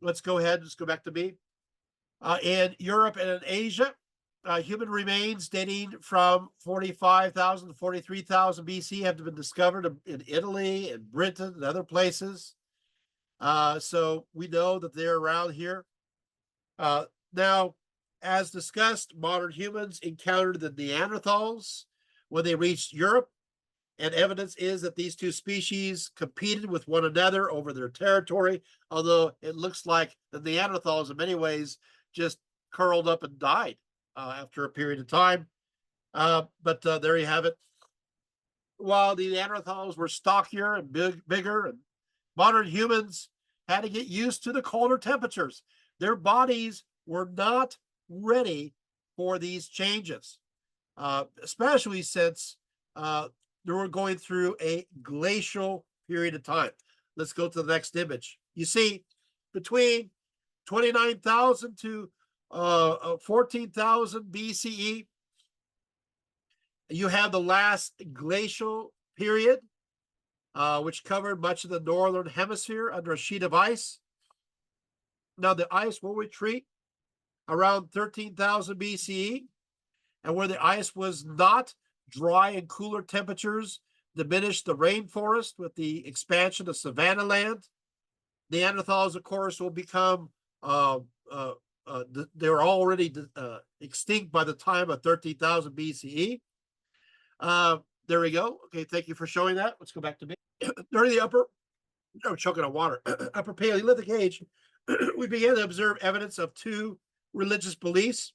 Speaker 1: let's go ahead. Let's go back to me. In Europe and in Asia, human remains dating from 45,000 to 43,000 BC have been discovered in Italy and Britain and other places. So we know that they're around here. Now, as discussed, modern humans encountered the Neanderthals when they reached Europe, and evidence is that these two species competed with one another over their territory, although it looks like the Neanderthals in many ways just curled up and died after a period of time. But there you have it. While the Neanderthals were stockier and bigger, and modern humans had to get used to the colder temperatures. Their bodies were not ready for these changes, especially since they were going through a glacial period of time. Let's go to the next image. You see, between 29,000 to 14,000 BCE, you have the last glacial period, which covered much of the northern hemisphere under a sheet of ice. Now, the ice will retreat around 13,000 BCE, and where the ice was not, dry and cooler temperatures diminished the rainforest with the expansion of savanna land. Neanderthals, of course, will become, they were already extinct by the time of 13,000 BCE. There we go. Okay, thank you for showing that. Let's go back to me. During the I'm choking on water, upper Paleolithic age, we began to observe evidence of two religious beliefs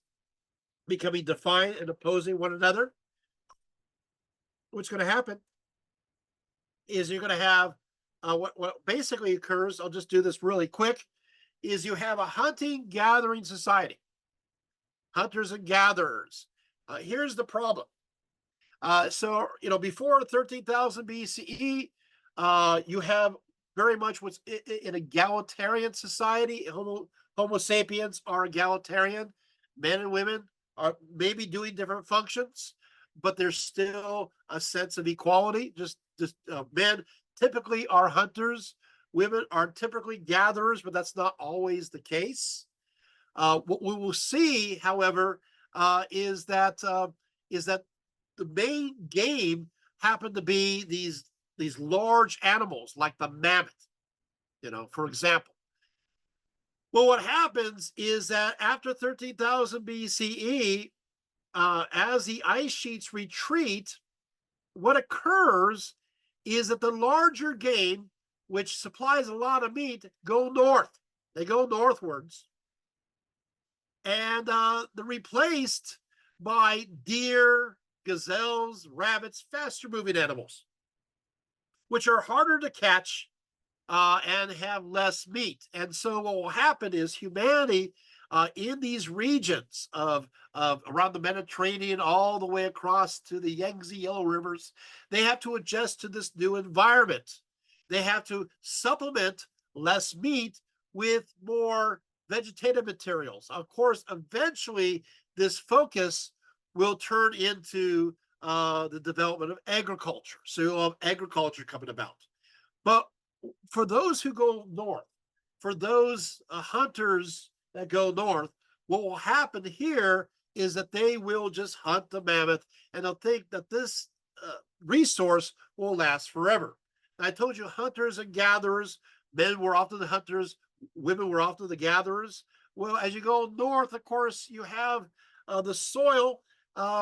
Speaker 1: becoming defiant and opposing one another. What's going to happen is you're going to have what basically occurs, I'll just do this really quick, is you have a hunting gathering society, hunters and gatherers. Here's the problem. So, before 13,000 BCE, you have very much what's an egalitarian society. Homo sapiens are egalitarian. Men and women are maybe doing different functions, but there's still a sense of equality. Just men typically are hunters. Women are typically gatherers, but that's not always the case. What we will see, however, is that the main game happened to be these large animals like the mammoth, for example. Well, what happens is that after 13,000 BCE, as the ice sheets retreat, what occurs is that the larger game, which supplies a lot of meat, go north. They go northwards. And they're replaced by deer gazelles, rabbits, faster moving animals, which are harder to catch and have less meat. And so what will happen is humanity in these regions of around the Mediterranean all the way across to the Yangtze Yellow Rivers, they have to adjust to this new environment. They have to supplement less meat with more vegetative materials. Of course, eventually this focus will turn into the development of agriculture. So you'll have agriculture coming about. But for those who go north, for those hunters that go north, what will happen here is that they will just hunt the mammoth and they'll think that this resource will last forever. And I told you hunters and gatherers, men were often the hunters, women were often the gatherers. Well, as you go north, of course, you have the soil,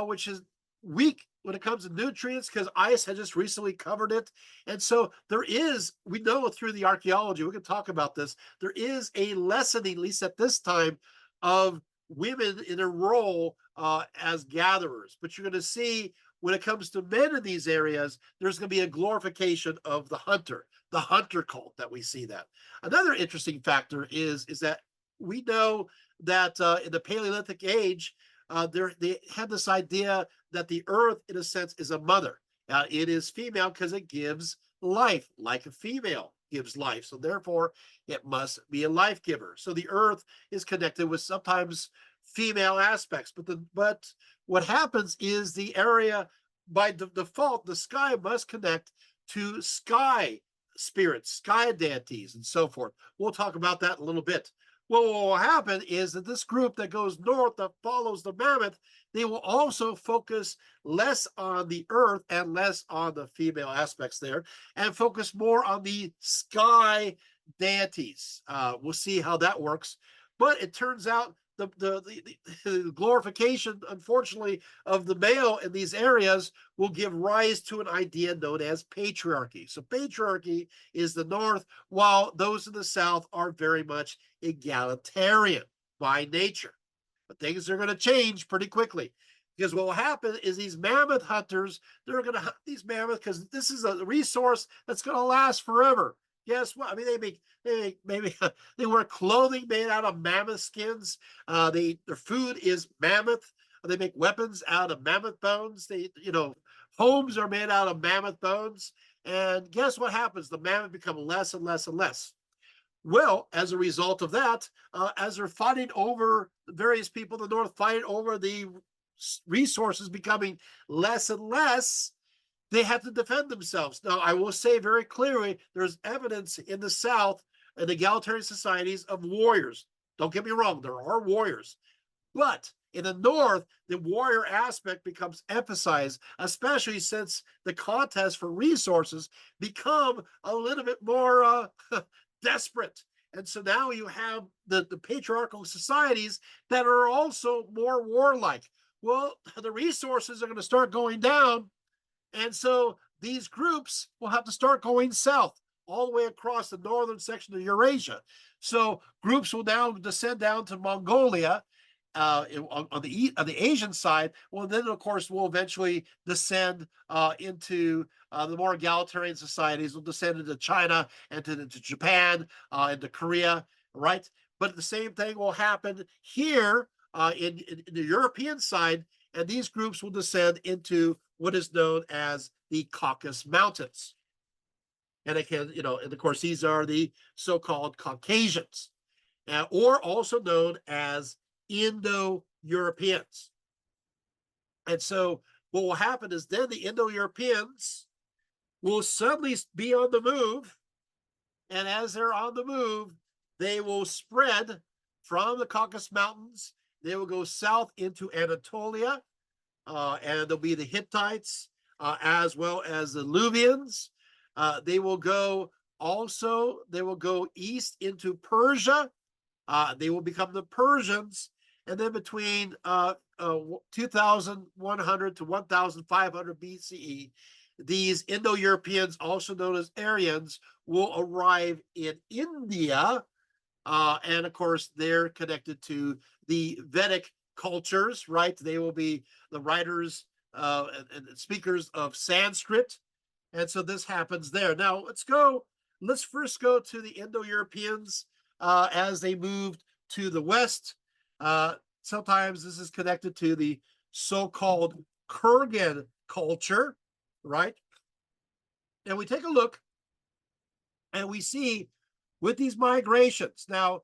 Speaker 1: which is weak when it comes to nutrients because ice had just recently covered it. And so there is, we know through the archaeology, we can talk about this, there is a lessening, at least at this time, of women in a role as gatherers. But you're going to see when it comes to men in these areas, there's going to be a glorification of the hunter cult that we see that. Another interesting factor is that we know that in the Paleolithic age, they had this idea that the earth, in a sense, is a mother. It is female because it gives life, like a female gives life. So therefore, it must be a life giver. So the earth is connected with sometimes female aspects. But what happens is the area, by default, the sky must connect to sky spirits, sky deities, and so forth. We'll talk about that in a little bit. Well, what will happen is that this group that goes north, that follows the mammoth, they will also focus less on the earth and less on the female aspects there, and focus more on the sky deities. We'll see how that works. But it turns out the glorification, unfortunately, of the male in these areas will give rise to an idea known as patriarchy. So patriarchy is the north, while those in the south are very much egalitarian by nature. But things are going to change pretty quickly, because what will happen is these mammoth hunters, they're going to hunt these mammoths because this is a resource that's going to last forever. Guess what? I mean, they wear clothing made out of mammoth skins. Their food is mammoth. They make weapons out of mammoth bones. Homes are made out of mammoth bones. And guess what happens? The mammoth become less and less and less. Well, as a result of that, as they're fighting over, various people in the north fighting over the resources becoming less and less, they have to defend themselves. Now, I will say very clearly, there's evidence in the South and egalitarian societies of warriors. Don't get me wrong, there are warriors. But in the North, the warrior aspect becomes emphasized, especially since the contest for resources become a little bit more desperate. And so now you have the patriarchal societies that are also more warlike. Well, the resources are going to start going down. And so these groups will have to start going south all the way across the northern section of Eurasia. So groups will now descend down to Mongolia on the Asian side. Well, then, of course, we'll eventually descend into the more egalitarian societies. We'll descend into China and into Japan, into Korea, right? But the same thing will happen here in the European side, and these groups will descend into what is known as the Caucasus Mountains. And and of course, these are the so-called Caucasians, or also known as Indo-Europeans. And so what will happen is then the Indo-Europeans will suddenly be on the move. And as they're on the move, they will spread from the Caucasus Mountains. They will go south into Anatolia, and there'll be the Hittites, as well as the Luvians. They will go east into Persia. They will become the Persians. And then between 2100 to 1500 BCE, these Indo-Europeans, also known as Aryans, will arrive in India. And of course, they're connected to the Vedic cultures, right? They will be the writers and speakers of Sanskrit. And so this happens there. Now let's first go to the Indo-Europeans as they moved to the West. Sometimes this is connected to the so-called Kurgan culture, right? And we take a look and we see with these migrations. Now,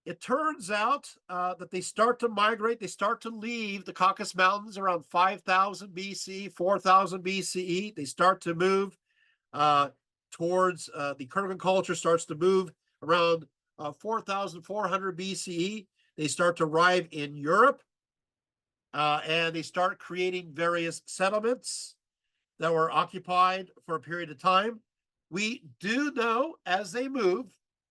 Speaker 1: it turns out that they start to migrate, they start to leave the Caucasus Mountains around 5,000 BC, 4,000 BCE. They start to move towards the Kurgan culture starts to move around 4,400 BCE. They start to arrive in Europe and they start creating various settlements that were occupied for a period of time. We do know as they move,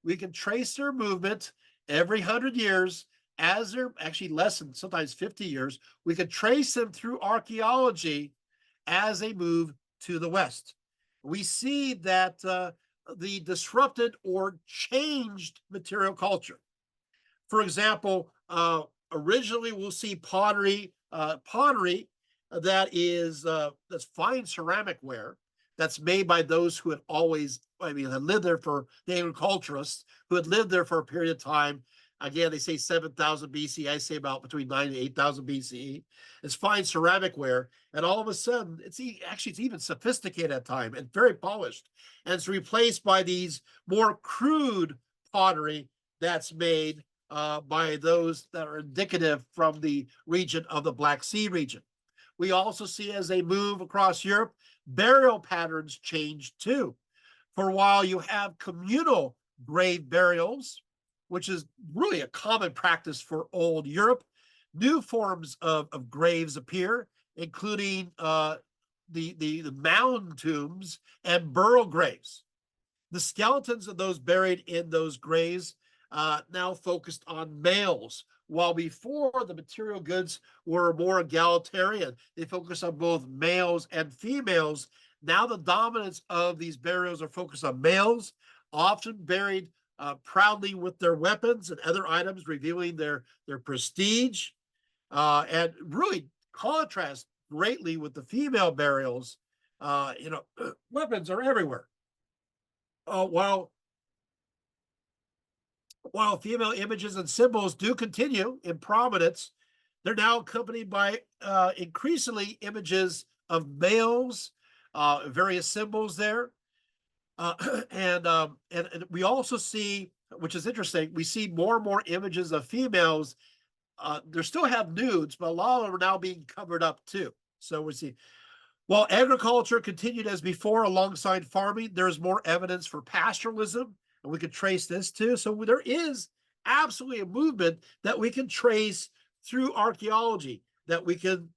Speaker 1: we can trace their movement every 100 years, as they're actually less than sometimes 50 years. We can trace them through archaeology as they move to the West. We see that the disrupted or changed material culture. For example, originally we'll see pottery that is that's fine ceramic ware that's made by those who had always, had lived there for the agriculturists who had lived there for a period of time. Again, they say 7,000 BC. I say about between 9 and 8,000 BCE. It's fine ceramic ware, and all of a sudden, it's even sophisticated at time and very polished, and it's replaced by these more crude pottery that's made by those that are indicative from the region of the Black Sea region. We also see as they move across Europe, burial patterns change too. For a while, you have communal grave burials, which is really a common practice for old Europe. New forms of graves appear, including the mound tombs and burial graves. The skeletons of those buried in those graves now focused on males, while before the material goods were more egalitarian. They focused on both males and females. Now the dominance of these burials are focused on males, often buried proudly with their weapons and other items, revealing their prestige, and really contrast greatly with the female burials. Weapons are everywhere. While female images and symbols do continue in prominence, they're now accompanied by increasingly images of males, various symbols there. And we also see, which is interesting, we see more and more images of females. They still have nudes, but a lot of them are now being covered up too. So we see, while agriculture continued as before alongside farming, there's more evidence for pastoralism, and we could trace this too. So there is absolutely a movement that we can trace through archaeology that we can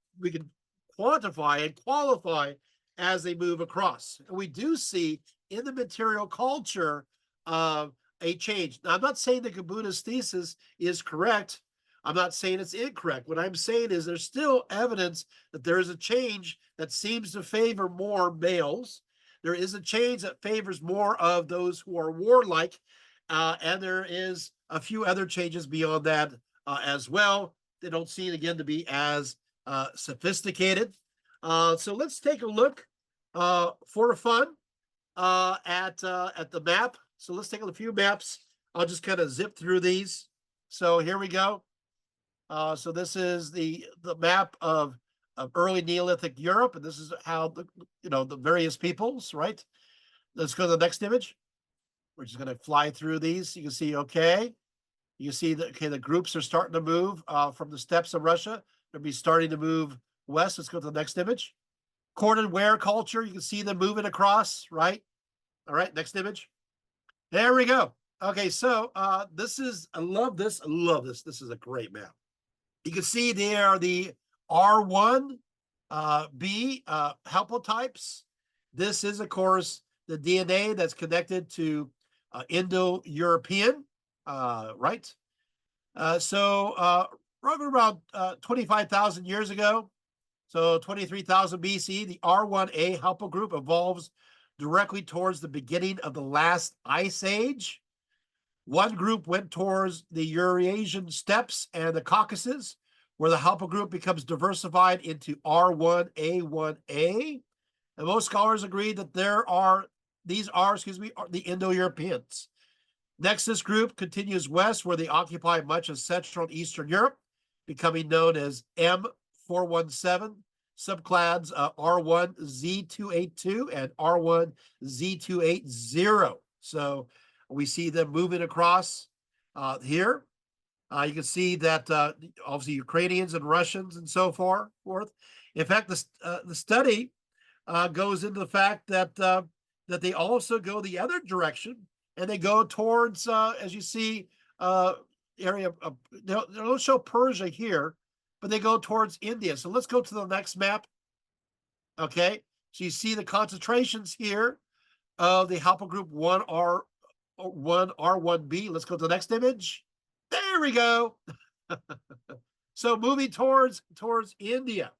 Speaker 1: quantify and qualify as they move across. And we do see in the material culture a change. Now, I'm not saying that Kabuna's thesis is correct. I'm not saying it's incorrect. What I'm saying is there's still evidence that there is a change that seems to favor more males. There is a change that favors more of those who are warlike, and there is a few other changes beyond that as well. They don't seem, again, to be as sophisticated. So let's take a look for fun at the map. So let's take a few maps. I'll just kind of zip through these. So here we go. So this is the map of early Neolithic Europe, and this is how the various peoples, right? Let's go to the next image. We're just going to fly through these. You can see, okay, you see that the groups are starting to move from the steppes of Russia. They'll be starting to move west. Let's go to the next image. Cordon ware culture. You can see them moving across, right? All right, next image. There we go. Okay, so this is, I love this. I love this. This is a great map. You can see there are the R1B haplotypes. This is, of course, the DNA that's connected to Indo-European, right? So roughly around 25,000 years ago, so 23,000 BC, the R1A haplogroup evolves directly towards the beginning of the last ice age. One group went towards the Eurasian steppes and the Caucasus, where the haplogroup becomes diversified into R1A1A. And most scholars agree that these are the Indo-Europeans. Next, this group continues west, where they occupy much of Central and Eastern Europe, becoming known as M417, subclads R1Z282 and R1Z280. So we see them moving across here. You can see that obviously Ukrainians and Russians and so forth. In fact, the study goes into the fact that that they also go the other direction, and they go towards, as you see, area of, they don't show Persia here, but they go towards India. So let's go to the next map. Okay, so you see the concentrations here of the haplogroup 1R, 1R1B. Let's go to the next image. There we go. So moving towards India.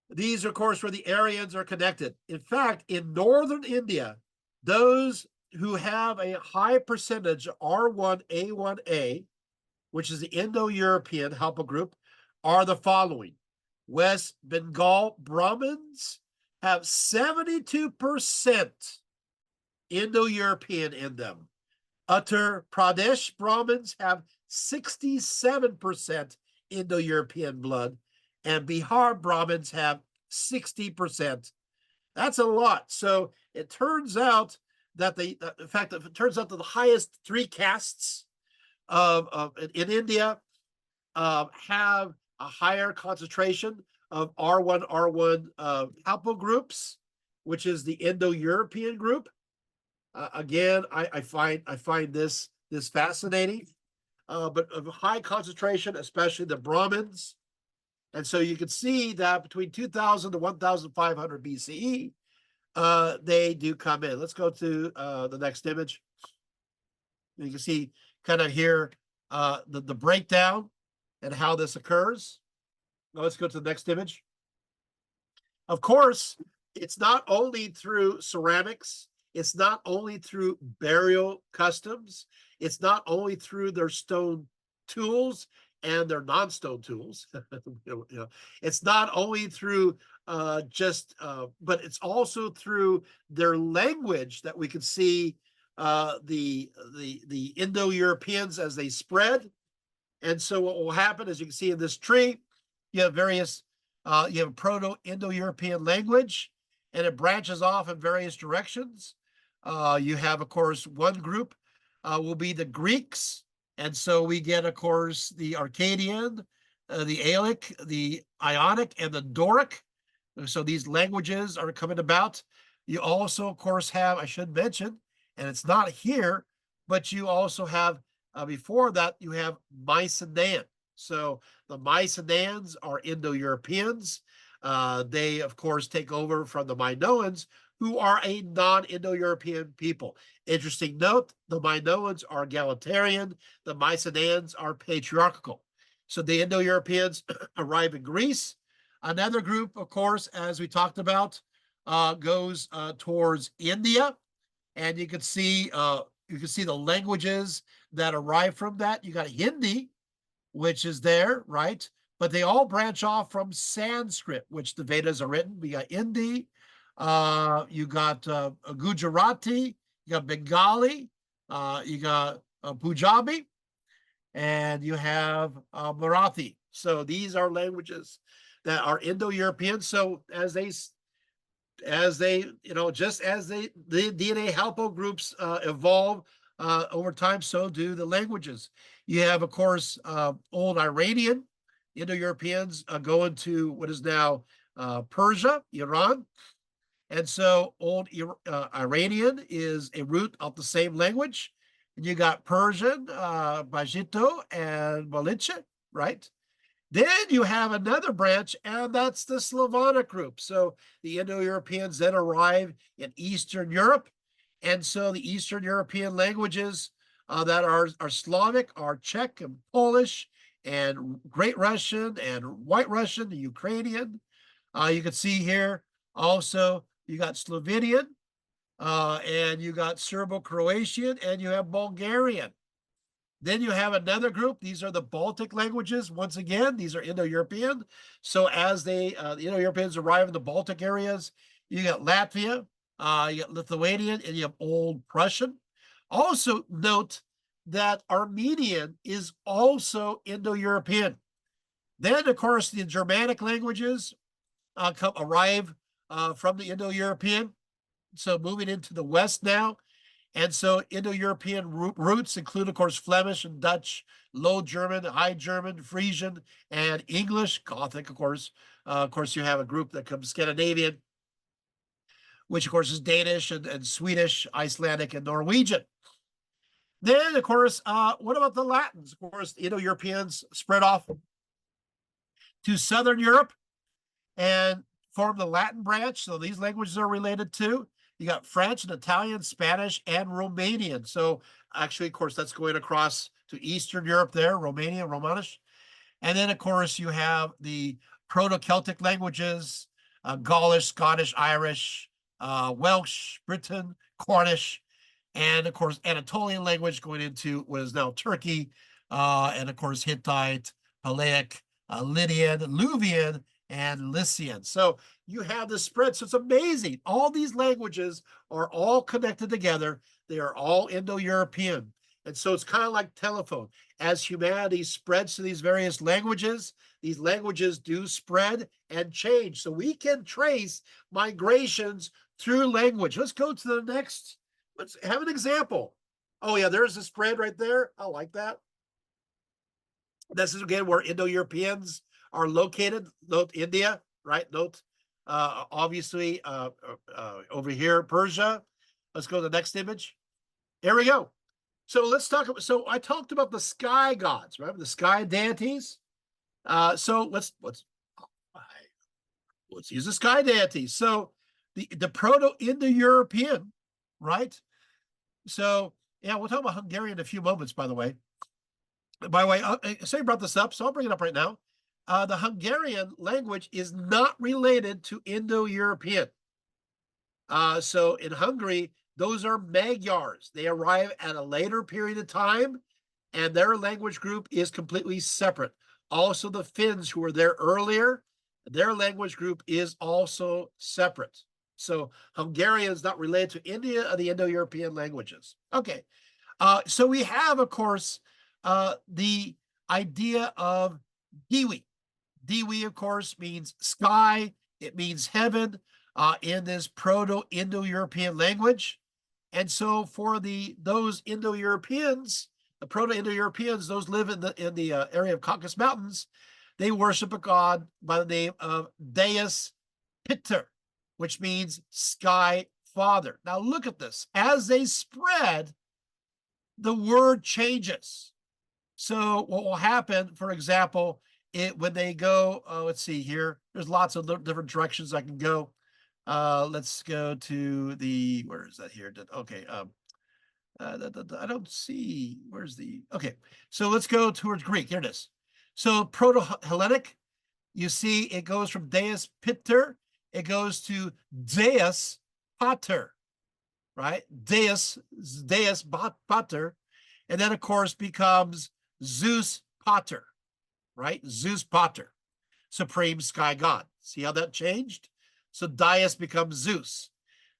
Speaker 1: These are, of course, where the Aryans are connected. In fact, in northern India, those who have a high percentage R1A1A, which is the Indo-European haplogroup, are the following. West Bengal Brahmins have 72% Indo-European in them. Uttar Pradesh Brahmins have 67% Indo-European blood, and Bihar Brahmins have 60%. That's a lot. So it turns out that in fact, it turns out that the highest three castes in India have a higher concentration of R1 haplogroups, which is the Indo-European group. Again, I find this fascinating, but of high concentration, especially the Brahmins. And so you can see that between 2000 to 1500 BCE, they do come in. Let's go to the next image. You can see kind of here the breakdown and how this occurs. Now let's go to the next image. Of course, it's not only through ceramics, it's not only through burial customs, it's not only through their stone tools and their non-stone tools. It's not only through but it's also through their language that we can see the Indo-Europeans as they spread. And so what will happen, as you can see in this tree, you have various, you have a Proto-Indo-European language, and it branches off in various directions. You have, of course, one group will be the Greeks. And so we get, of course, the Akkadian, the Aeolic, the Ionic, and the Doric. So these languages are coming about. You also, of course, have, I should mention, and it's not here, but you also have, before that, you have Mycenaean. So the Mycenaeans are Indo-Europeans. They, of course, take over from the Minoans, who are a non-Indo-European people. Interesting note, the Minoans are egalitarian, the Mycenaeans are patriarchal. So the Indo-Europeans arrive in Greece. Another group, of course, as we talked about, goes towards India, and you can see the languages that arrive from that. You got Hindi, which is there, right? But they all branch off from Sanskrit, which the Vedas are written. We got Hindi, you got Gujarati, you got Bengali, you got Punjabi, and you have Marathi. So these are languages that are Indo-European. So as they just as the DNA haplogroups evolve over time, so do the languages. You have, of course, old Iranian. Indo-Europeans go into what is now Persia, Iran. And so old Iranian is a root of the same language. And you got Persian, Bajito, and Maliche, right? Then you have another branch, and that's the Slavonic group. So the Indo-Europeans then arrive in Eastern Europe. And so the Eastern European languages that are Slavic are Czech and Polish and Great Russian and White Russian, the Ukrainian. You can see here also you got Slovenian, and you got Serbo-Croatian, and you have Bulgarian. Then you have another group. These are the Baltic languages. Once again, these are Indo-European. So as the Indo-Europeans arrive in the Baltic areas, you got Latvia, you got Lithuanian, and you have Old Prussian. Also note that Armenian is also Indo-European. Then, of course, the Germanic languages arrive from the Indo-European. So moving into the West now. And so Indo-European roots include, of course, Flemish and Dutch, Low German, High German, Frisian, and English, Gothic, of course. Of course, you have a group that comes Scandinavian, which, of course, is Danish and Swedish, Icelandic, and Norwegian. Then, of course, what about the Latins? Of course, the Indo-Europeans spread off to Southern Europe and form the Latin branch. So these languages are related too. You got French and Italian, Spanish, and Romanian. So actually, of course, that's going across to Eastern Europe there, Romania, Romanish. And then, of course, you have the Proto-Celtic languages, Gaulish, Scottish, Irish, Welsh, Briton, Cornish, and, of course, Anatolian language going into what is now Turkey, and, of course, Hittite, Palaic, Lydian, Luvian, and Lycian. So you have this spread. So it's amazing. All these languages are all connected together. They are all Indo-European. And so it's kind of like telephone. As humanity spreads to these various languages, these languages do spread and change. So we can trace migrations through language. Let's go to the next. Let's have an example. Oh, yeah, there's a spread right there. I like that. This is, again, where Indo-Europeans are located. Note India, right? Note, obviously, over here, Persia. Let's go to the next image. Here we go. So let's talk about, so I talked about the sky gods, right? The sky deities. So let's use the sky deities. So the Proto-Indo-European, right? So yeah, we'll talk about Hungarian in a few moments, by the way. By the way, so you brought this up, so I'll bring it up right now. The Hungarian language is not related to Indo-European. So in Hungary, those are Magyars. They arrive at a later period of time, and their language group is completely separate. Also, the Finns, who were there earlier, their language group is also separate. So Hungarian is not related to India or the Indo-European languages. Okay, so we have, of course, the idea of Diwi. Diwi, of course, means sky. It means heaven in this Proto-Indo-European language. And so for those Indo-Europeans, the Proto-Indo-Europeans, those live in the area of Caucasus Mountains, they worship a god by the name of Deus Piter, which means sky father. Now look at this. As they spread, the word changes. So what will happen, for example, when they go, let's see here, there's lots of different directions I can go. Let's go to where is that here? Okay. I don't see, okay. So let's go towards Greek. Here it is. So Proto-Hellenic, you see it goes from Deus Piter, it goes to Deus Pater, right? Deus Pater, and then of course becomes Zeus Pater, right? Zeus Pater, supreme sky god. See how that changed? So Deus becomes Zeus.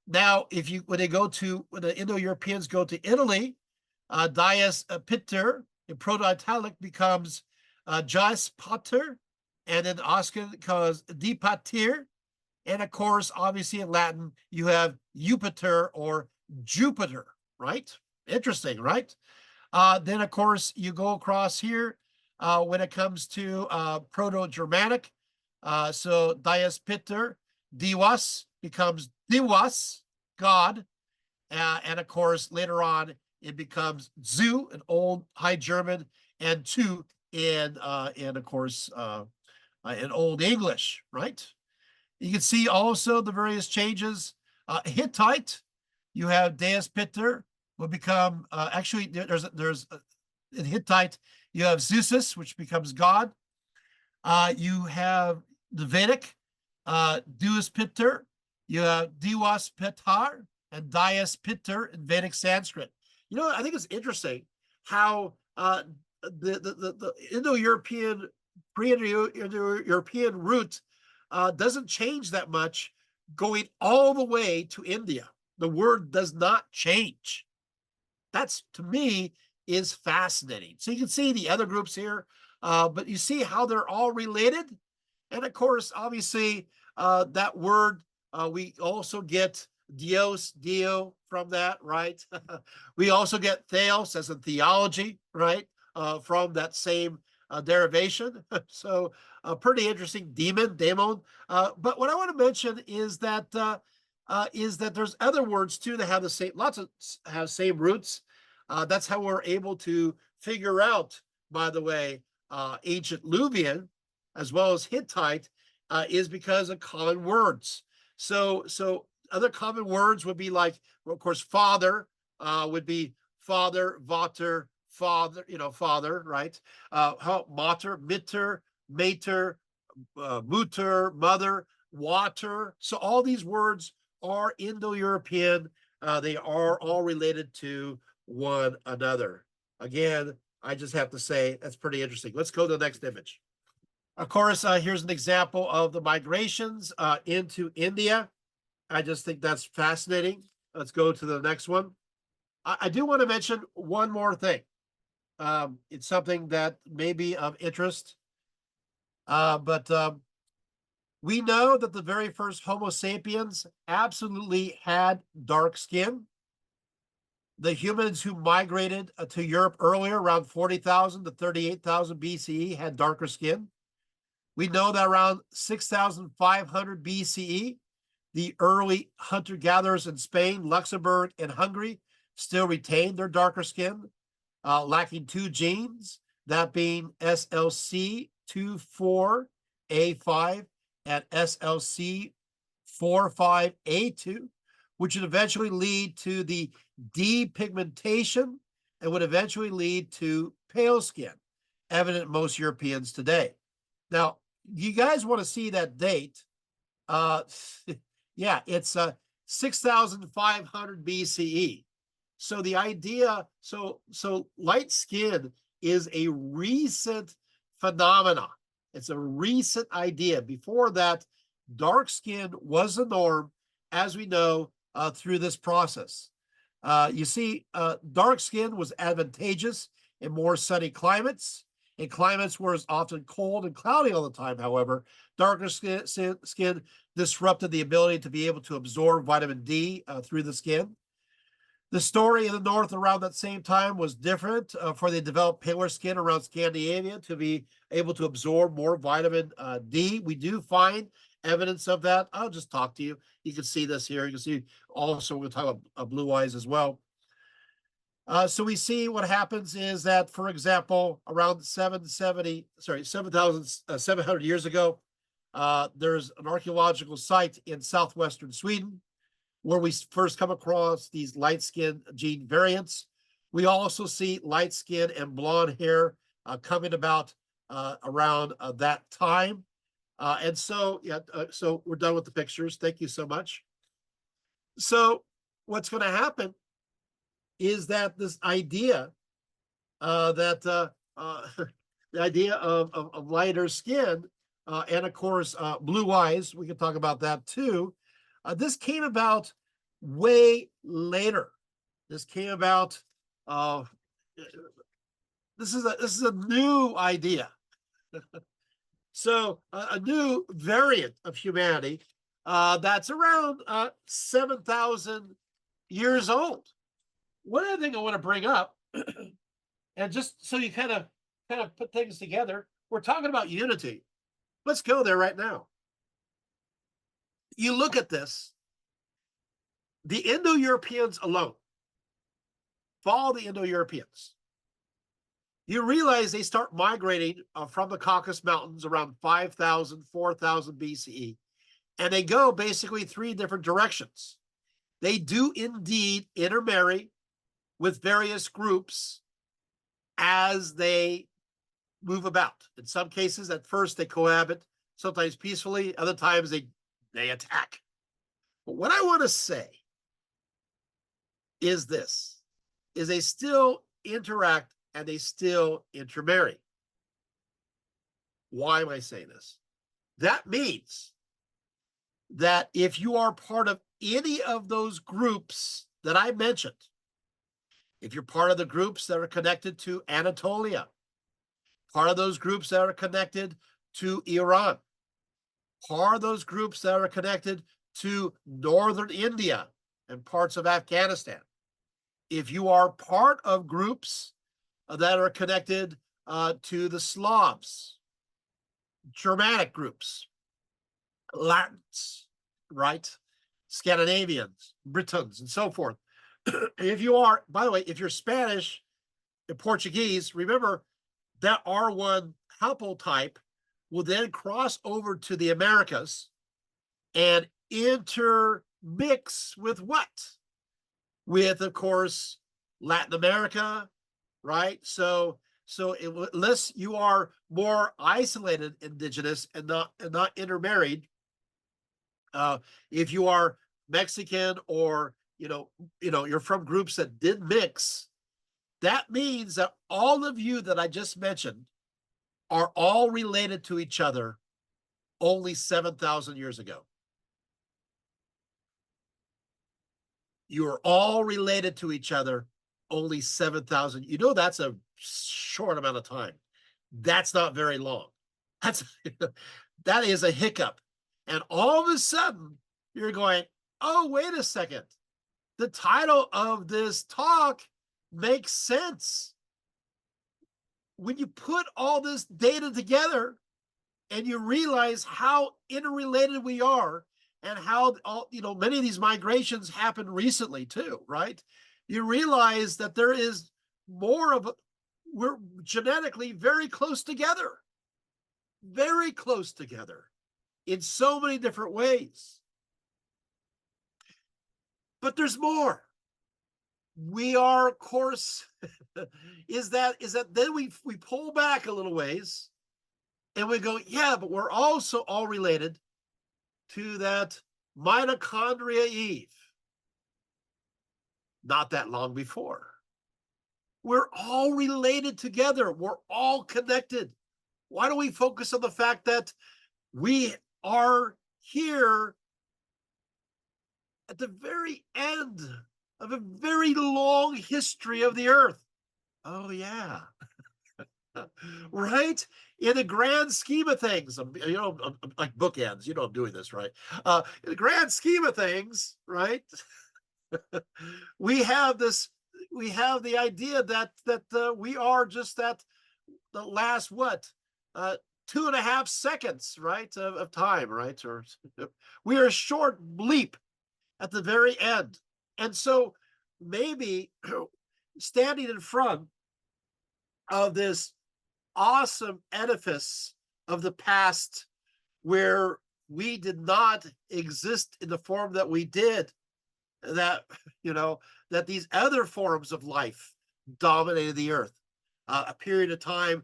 Speaker 1: Now, when the Indo-Europeans go to Italy, Deus Piter in Proto-Italic becomes Jas Pater, and then Oscar calls Di Pater, and of course, obviously in Latin, you have Jupiter or Jupiter, right? Interesting, right? Then, of course, you go across here when it comes to Proto-Germanic. So Deus Piter, Diwas becomes Diwas, God. And of course, later on, it becomes Zu, an old High German, and Tu of course, in Old English, right? You can see also the various changes. Hittite, you have Deus Piter, will become, actually, in Hittite, you have Zeus, which becomes God. You have the Vedic, Deus Piter, you have Diwas Petar, and Deus Piter in Vedic Sanskrit. You know, I think it's interesting how the Indo-European, pre-Indo-European root doesn't change that much going all the way to India. The word does not change. That's, to me, is fascinating. So you can see the other groups here, but you see how they're all related. And of course, obviously, that word, we also get Dios, Dio from that, right? We also get Theos as in theology, right? From that same derivation. So pretty interesting, daemon. But what I want to mention is that there's other words too that have the same, lots of have same roots. That's how we're able to figure out, by the way, ancient Luvian as well as Hittite is because of common words. So other common words would be like, well, of course, father would be father, vater, father, father, right? Mater, mitter, mater, mutter, mother, water. So all these words are Indo-European. They are all related to one another. Again, I just have to say that's pretty interesting. Let's go to the next image. Of course, here's an example of the migrations into India. I just think that's fascinating. Let's go to the next one. I do want to mention one more thing. It's something that may be of interest, but we know that the very first Homo sapiens absolutely had dark skin. The humans who migrated to Europe earlier, around 40,000 to 38,000 BCE, had darker skin. We know that around 6,500 BCE, the early hunter-gatherers in Spain, Luxembourg, and Hungary still retained their darker skin, lacking two genes, that being SLC24A5 and SLC45A2, which would eventually lead to the depigmentation and would eventually lead to pale skin, evident in most Europeans today. Now, you guys want to see that date? Yeah, it's 6,500 BCE. So the idea, so light skin is a recent phenomena. It's a recent idea. Before that, dark skin was the norm, as we know, through this process. You see, dark skin was advantageous in more sunny climates. In climates where it's often cold and cloudy all the time, however, darker skin disrupted the ability to be able to absorb vitamin D through the skin. The story in the north around that same time was different, for they developed paler skin around Scandinavia to be able to absorb more vitamin D. We do find evidence of that. I'll just talk to you. You can see this here. You can see also we're going to talk about blue eyes as well. So we see what happens is that, for example, around 7,700 years ago, there's an archaeological site in southwestern Sweden where we first come across these light skin gene variants. We also see light skin and blonde hair coming about around that time. And so, yeah, so we're done with the pictures. Thank you so much. So what's going to happen is that this idea the idea of lighter skin and of course blue eyes, we can talk about that too. This came about way later. This came about. This is a new idea. So a new variant of humanity that's around 7,000 years old. One other thing I want to bring up, and just so you kind of put things together, we're talking about unity. Let's go there right now. You look at this, the Indo-Europeans alone, follow the Indo-Europeans. You realize they start migrating from the Caucasus Mountains around 5,000, 4,000 BCE, and they go basically three different directions. They do indeed intermarry with various groups as they move about. In some cases, at first they cohabit, sometimes peacefully, other times they attack. But what I want to say is this, is they still interact and they still intermarry. Why am I saying this? That means that if you are part of any of those groups that I mentioned, if you're part of the groups that are connected to Anatolia, part of those groups that are connected to Iran, part of those groups that are connected to northern India and parts of Afghanistan, if you are part of groups that are connected to the Slavs, Germanic groups, Latins, right? Scandinavians, Britons, and so forth. If you are, by the way, if you're Spanish and Portuguese, remember that R1 haplotype will then cross over to the Americas and intermix with what? With, of course, Latin America, right? So unless you are more isolated indigenous and not intermarried, if you are Mexican or you're from groups that did mix, that means that all of you that I just mentioned are all related to each other only 7,000 years ago. You are all related to each other only 7,000. That's a short amount of time. That's not very long. That is a hiccup. And all of a sudden, you're going, oh, wait a second. The title of this talk makes sense. When you put all this data together and you realize how interrelated we are and how many of these migrations happened recently too, right? You realize that there is more of we're genetically very close together in so many different ways. But there's more. We are, of course, is that then we pull back a little ways and we go, yeah, but we're also all related to that mitochondria Eve. Not that long before. We're all related together. We're all connected. Why don't we focus on the fact that we are here at the very end of a very long history of the earth? Oh, yeah. Right? In the grand scheme of things, like bookends, I'm doing this, right? In the grand scheme of things, right? we have the idea that we are just the last 2.5 seconds, right, of time, right? Or we are a short bleep at the very end. And so maybe standing in front of this awesome edifice of the past where we did not exist in the form that we did, that these other forms of life dominated the earth, a period of time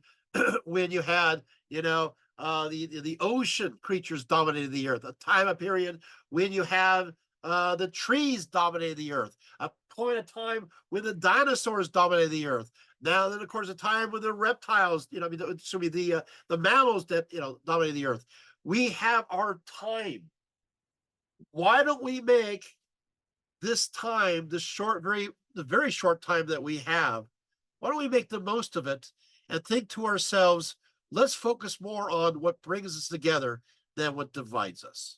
Speaker 1: when you had the ocean creatures dominated the earth, a period when you have the trees dominated the earth, a point of time when the dinosaurs dominated the earth. Now then, of course, a time when the reptiles, the mammals that dominated the earth. We have our time. Why don't we make this time, the very short time that we have, why don't we make the most of it and think to ourselves, let's focus more on what brings us together than what divides us.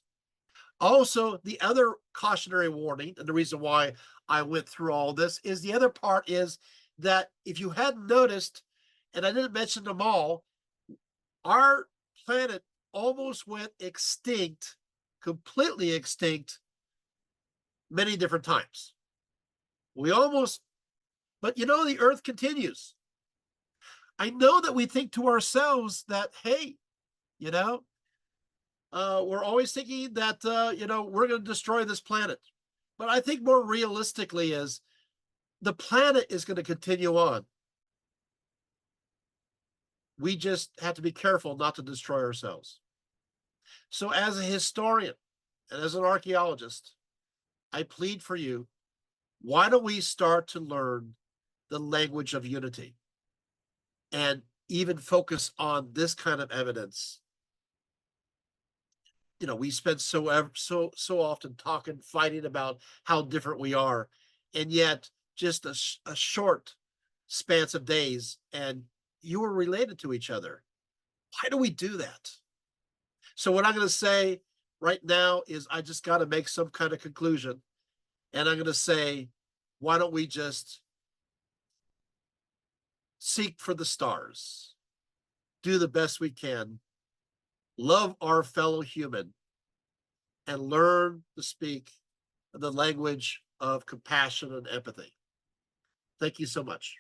Speaker 1: Also, the other cautionary warning, and the reason why I went through all this, is the other part is that if you hadn't noticed, and I didn't mention them all, our planet almost went extinct, completely extinct, many different times. But the earth continues. I know that we think to ourselves that, hey, we're always thinking that, we're going to destroy this planet. But I think more realistically is the planet is going to continue on. We just have to be careful not to destroy ourselves. So as a historian and as an archaeologist, I plead for you, why don't we start to learn the language of unity? and even focus on this kind of evidence. We spend so often talking, fighting about how different we are, and yet just a short span of days, and you were related to each other. Why do we do that? So what I'm going to say right now is I just got to make some kind of conclusion, and I'm going to say, why don't we just seek for the stars, do the best we can, love our fellow human, and learn to speak the language of compassion and empathy. Thank you so much.